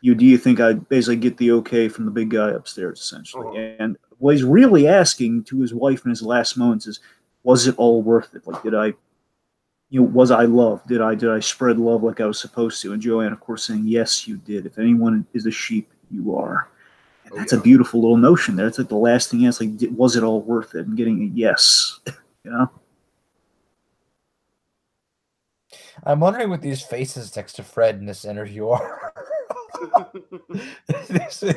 do you think I basically get the okay from the big guy upstairs, essentially? And what he's really asking to his wife in his last moments is, was it all worth it? Like, did I, was I loved? Did I spread love like I was supposed to? And Joanne, of course, saying, yes, you did. If anyone is a sheep, you are. And that's a beautiful little notion there. It's like the last thing is, like, was it all worth it? And getting a yes, I'm wondering what these faces next to Fred in this interview are.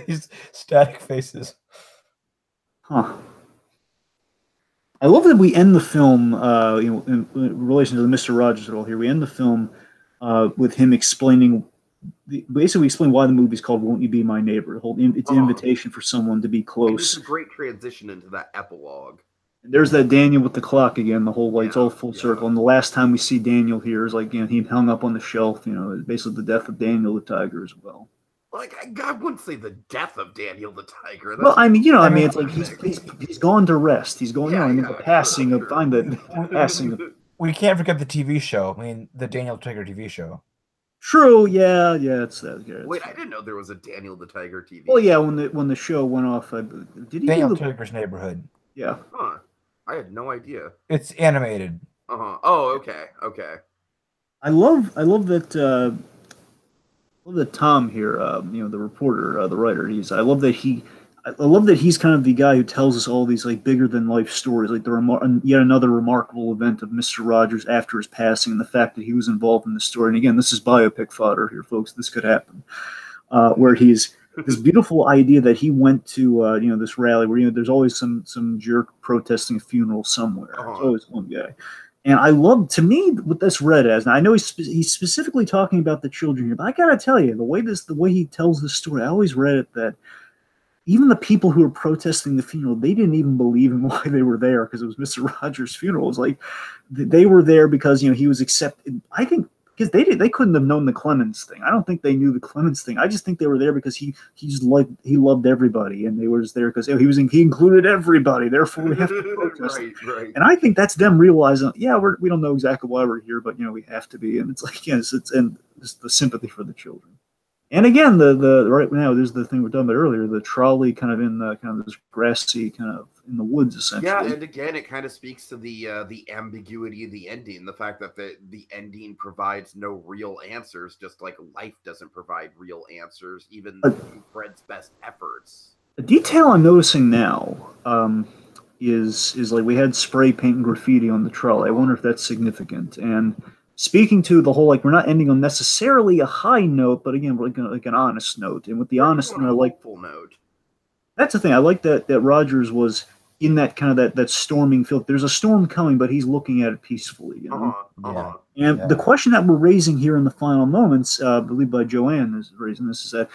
these static faces. Huh. I love that we end the film, in relation to the Mr. Rogers at all here. We end the film with him explaining, basically explain why the movie's called "Won't You Be My Neighbor." It's an invitation for someone to be close. It's a great transition into that epilogue. And there's that Daniel with the clock again. The whole it's all full circle. And the last time we see Daniel here is like he hung up on the shelf. Basically the death of Daniel the tiger as well. Like, I wouldn't say the death of Daniel the tiger. Well, I mean, it's like he's gone to rest. He's going, the passing of passing. We can't forget the TV show. I mean, the Daniel Tiger TV show. True. Yeah, it's that. Yeah, wait, I didn't know there was a Daniel the Tiger TV. Well, yeah, when the show went off, did he Daniel Tiger's Neighborhood? Yeah. Huh. I had no idea. It's animated. Oh, okay. I love that. That Tom here, the reporter, the writer, I love that he's kind of the guy who tells us all these like bigger than life stories, like yet another remarkable event of Mr. Rogers after his passing, and the fact that he was involved in the story. And again, this is biopic fodder here, folks. This could happen, where he's this beautiful idea that he went to this rally where there's always some jerk protesting a funeral somewhere. There's always one guy. And I love, to me, what this read as, and I know he's specifically talking about the children here, but I gotta tell you, the way he tells the story, I always read it that even the people who were protesting the funeral, they didn't even believe in why they were there, because it was Mr. Rogers' funeral. It was like they were there because he was accepted. I think because they couldn't have known the Clemens thing. I don't think they knew the Clemens thing. I just think they were there because he loved everybody, and they were just there because he included everybody. Therefore, we have to protest. Right. And I think that's them realizing, we don't know exactly why we're here, but we have to be. And it's like, it's the sympathy for the children. And again, the right now, there's the thing we're talking about earlier, the trolley kind of in this grassy kind of in the woods, essentially. Yeah, and again, it kind of speaks to the ambiguity of the ending, the fact that the ending provides no real answers, just like life doesn't provide real answers, even through Fred's best efforts. A detail I'm noticing now is like we had spray paint and graffiti on the trolley. I wonder if that's significant. And speaking to the whole, like, we're not ending on necessarily a high note, but again, like an honest note. And with the honest note, I like full note. That's the thing. I like that Rogers was in that kind of that storming field. There's a storm coming, but he's looking at it peacefully. And the question that we're raising here in the final moments, I believe by Joanne is raising this, is that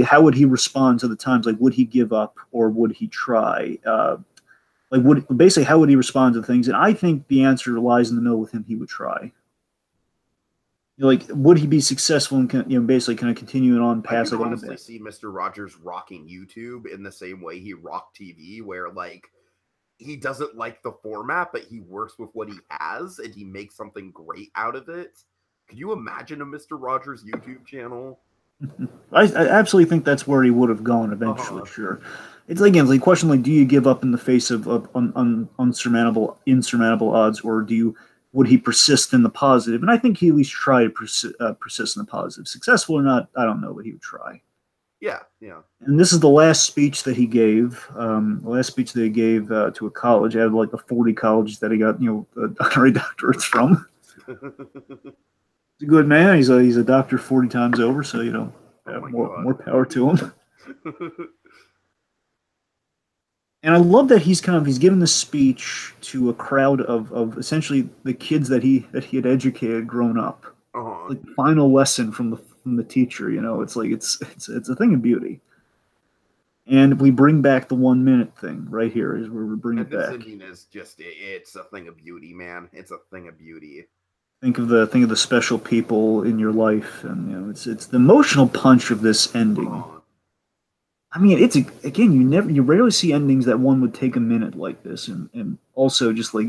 how would he respond to the times? Like, would he give up or would he try? Like, basically, how would he respond to things? And I think the answer lies in the middle with him. He would try. Like, would he be successful in basically kind of continuing on past? I can honestly see Mr. Rogers rocking YouTube in the same way he rocked TV, where like he doesn't like the format, but he works with what he has and he makes something great out of it. Could you imagine a Mr. Rogers YouTube channel? I absolutely think that's where he would have gone eventually. Sure, it's like, again, it's like question like, do you give up in the face of insurmountable odds, or would he persist in the positive? And I think he at least tried to persist in the positive. Successful or not, I don't know, but he would try. Yeah, yeah. And this is the last speech that he gave. The last speech that he gave to a college out of like the 40 colleges that he got, honorary doctorates from. He's a good man. He's a doctor 40 times over, so more power to him. And I love that he's given this speech to a crowd of essentially the kids that he had educated growing up. Like final lesson from the teacher, it's like it's a thing of beauty. And we bring back the 1 minute thing right here is where we bring it back. This ending is just it's a thing of beauty, man. It's a thing of beauty. Think of the special people in your life, and it's the emotional punch of this ending. I mean, you rarely see endings that one would take a minute like this, and also just like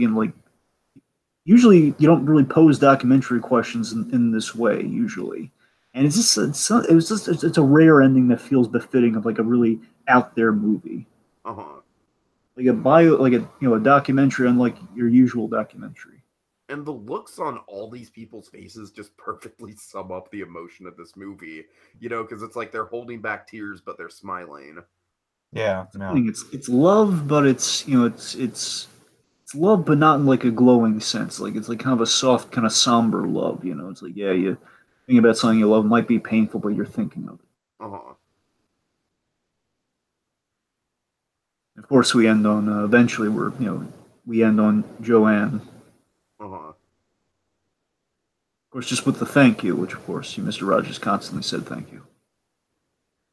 usually you don't really pose documentary questions in this way usually, and it's a rare ending that feels befitting of like a really out there movie, like a documentary unlike your usual documentary. And the looks on all these people's faces just perfectly sum up the emotion of this movie, because it's like they're holding back tears, but they're smiling. Yeah, no. It's love, but it's love, but not in like a glowing sense. Like it's like kind of a soft, kind of somber love. It's like you think about something you love might be painful, but you're thinking of it. Of course, we end on eventually we end on Joanne. Of course, just with the thank you, which of course Mr. Rogers constantly said thank you.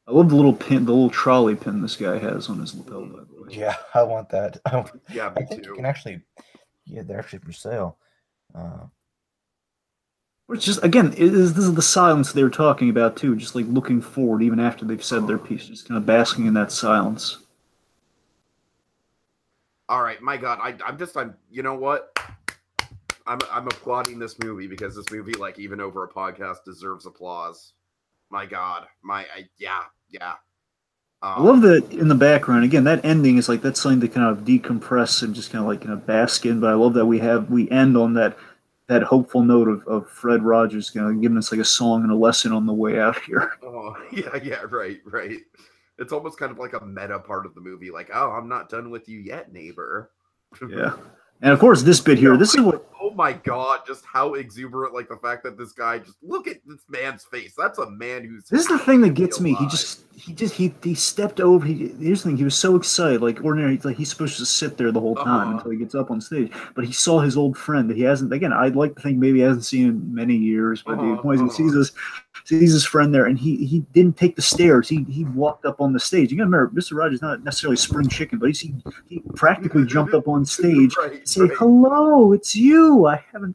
I love the little pin, the little trolley pin this guy has on his lapel, by the way. Yeah, I want that. Yeah, I think too. You can actually, they're actually for sale. It's just, again, this is the silence they were talking about too, just like looking forward even after they've said their piece, just kind of basking in that silence. All right, my God, I'm you know what? I'm applauding this movie because this movie, like, even over a podcast, deserves applause. My God, yeah. I love that in the background. Again, that ending is like that's something to kind of decompress and just kind of like bask in. But I love that we end on that hopeful note of Fred Rogers, giving us like a song and a lesson on the way out here. Oh yeah, right. It's almost kind of like a meta part of the movie, like, oh, I'm not done with you yet, neighbor. Yeah. And of course, this bit here, this is what... Oh my God, just how exuberant, like the fact that this guy, just look at this man's face. That's a man who's... This is the thing that gets me. He stepped over. Here's the thing, he was so excited. Like, ordinarily, like he's supposed to sit there the whole time until he gets up on stage. But he saw his old friend that he hasn't... Again, I'd like to think maybe he hasn't seen in many years. But he sees his friend there, and he didn't take the stairs. He walked up on the stage. You gotta remember, Mr. Rogers not necessarily spring chicken, but he practically jumped up on stage to say, hello, it's you.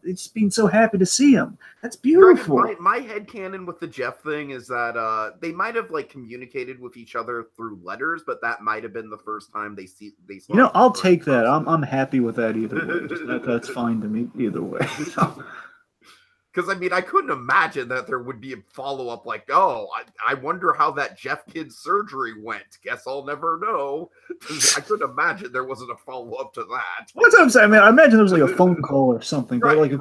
It's been so happy to see him. That's beautiful. My headcanon with the Jeff thing is that they might have like communicated with each other through letters, but that might have been the first time they saw. I'll take that. I'm happy with that either way. That's fine to me either way. Because, I mean, I couldn't imagine that there would be a follow-up like, oh, I wonder how that Jeff kid's surgery went. Guess I'll never know. I couldn't imagine there wasn't a follow-up to that. What's what I'm saying? I mean, I imagine there was like a phone call or something, but like a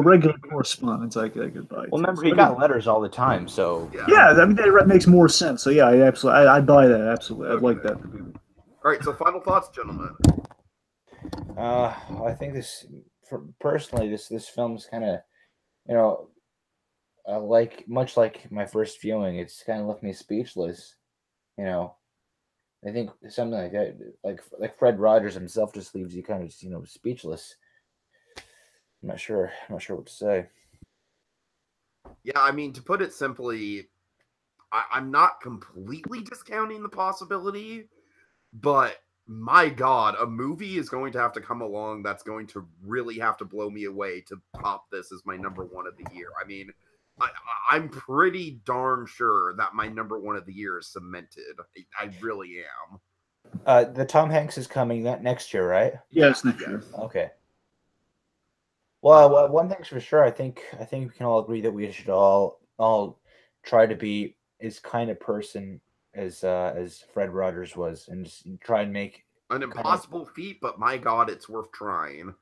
regular correspondence, like goodbye. Well, remember, he got letters all the time, so... Yeah, I mean, that makes more sense. So, yeah, I buy that, absolutely. I'd like that. All right, so final thoughts, gentlemen. I think personally, this film's kind of... much like my first viewing, it's kind of left me speechless. I think something like that, like Fred Rogers himself, just leaves you kind of speechless. I'm not sure what to say. Yeah, I mean, to put it simply, I'm not completely discounting the possibility, but my God, a movie is going to have to come along that's going to really have to blow me away to top this as my number one of the year. I mean, I'm pretty darn sure that my number one of the year is cemented. I really am. The Tom Hanks is coming that next year, right? Yes, next year. Okay. Well, one thing's for sure. I think we can all agree that we should all try to be as kind of person as Fred Rogers was, and just try and make an impossible feat, but my God, it's worth trying.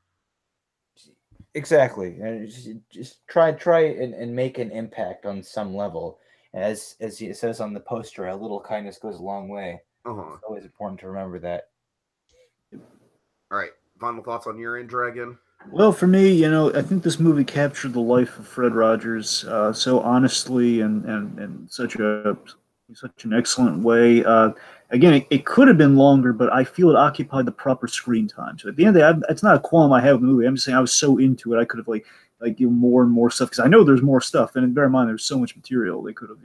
Exactly, and just try and make an impact on some level. As it says on the poster, a little kindness goes a long way. It's always important to remember that. All right, final thoughts on your end, Dragon? Well, for me, I think this movie captured the life of Fred Rogers so honestly and such an excellent way. Again, it could have been longer, but I feel it occupied the proper screen time. So at the end of the day, it's not a qualm I have with the movie. I'm just saying I was so into it, I could have like give more and more stuff because I know there's more stuff. And bear in mind, there's so much material they could have,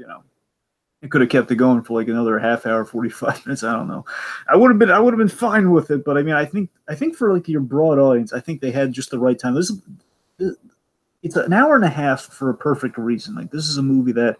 it could have kept it going for like another half hour, 45 minutes. I don't know. I would have been fine with it, but I mean, I think for like your broad audience, I think they had just the right time. It's an hour and a half for a perfect reason. Like this is a movie that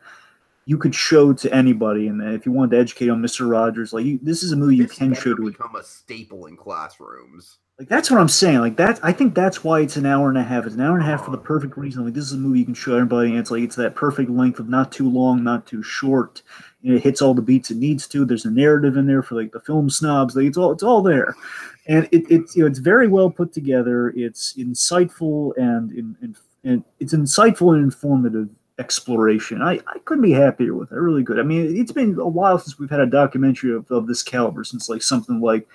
you could show to anybody, and if you wanted to educate on Mr. Rogers, this is a movie you can show to become a staple in classrooms. Like that's what I'm saying. Like that, I think that's why it's an hour and a half. It's an hour and a half for the perfect reason. Like this is a movie you can show everybody, and it's that perfect length of not too long, not too short. And it hits all the beats it needs to. There's a narrative in there for like the film snobs. Like it's all there, and it's very well put together. It's insightful and it's insightful and informative exploration. I couldn't be happier with it. Really good. I mean, it's been a while since we've had a documentary of this caliber, since like something like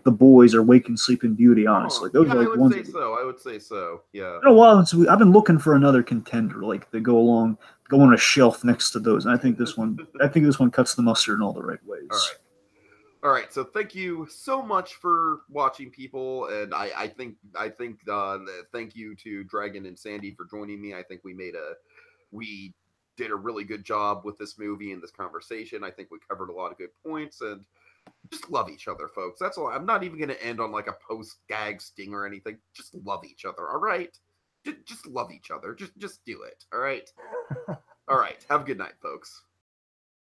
The Boys or Wake and Sleep in Beauty, honestly. Those are like ones. I would say so. Yeah. It's been a while since I've been looking for another contender like to go on a shelf next to those. And I think this one cuts the mustard in all the right ways. All right. So thank you so much for watching, people, and I think thank you to Dragon and Sandy for joining me. I think we did a really good job with this movie and this conversation. I think we covered a lot of good points, and just love each other, folks. That's all. I'm not even going to end on like a post-gag sting or anything. Just love each other, all right? Just love each other. Just do it, all right? All right. Have a good night, folks.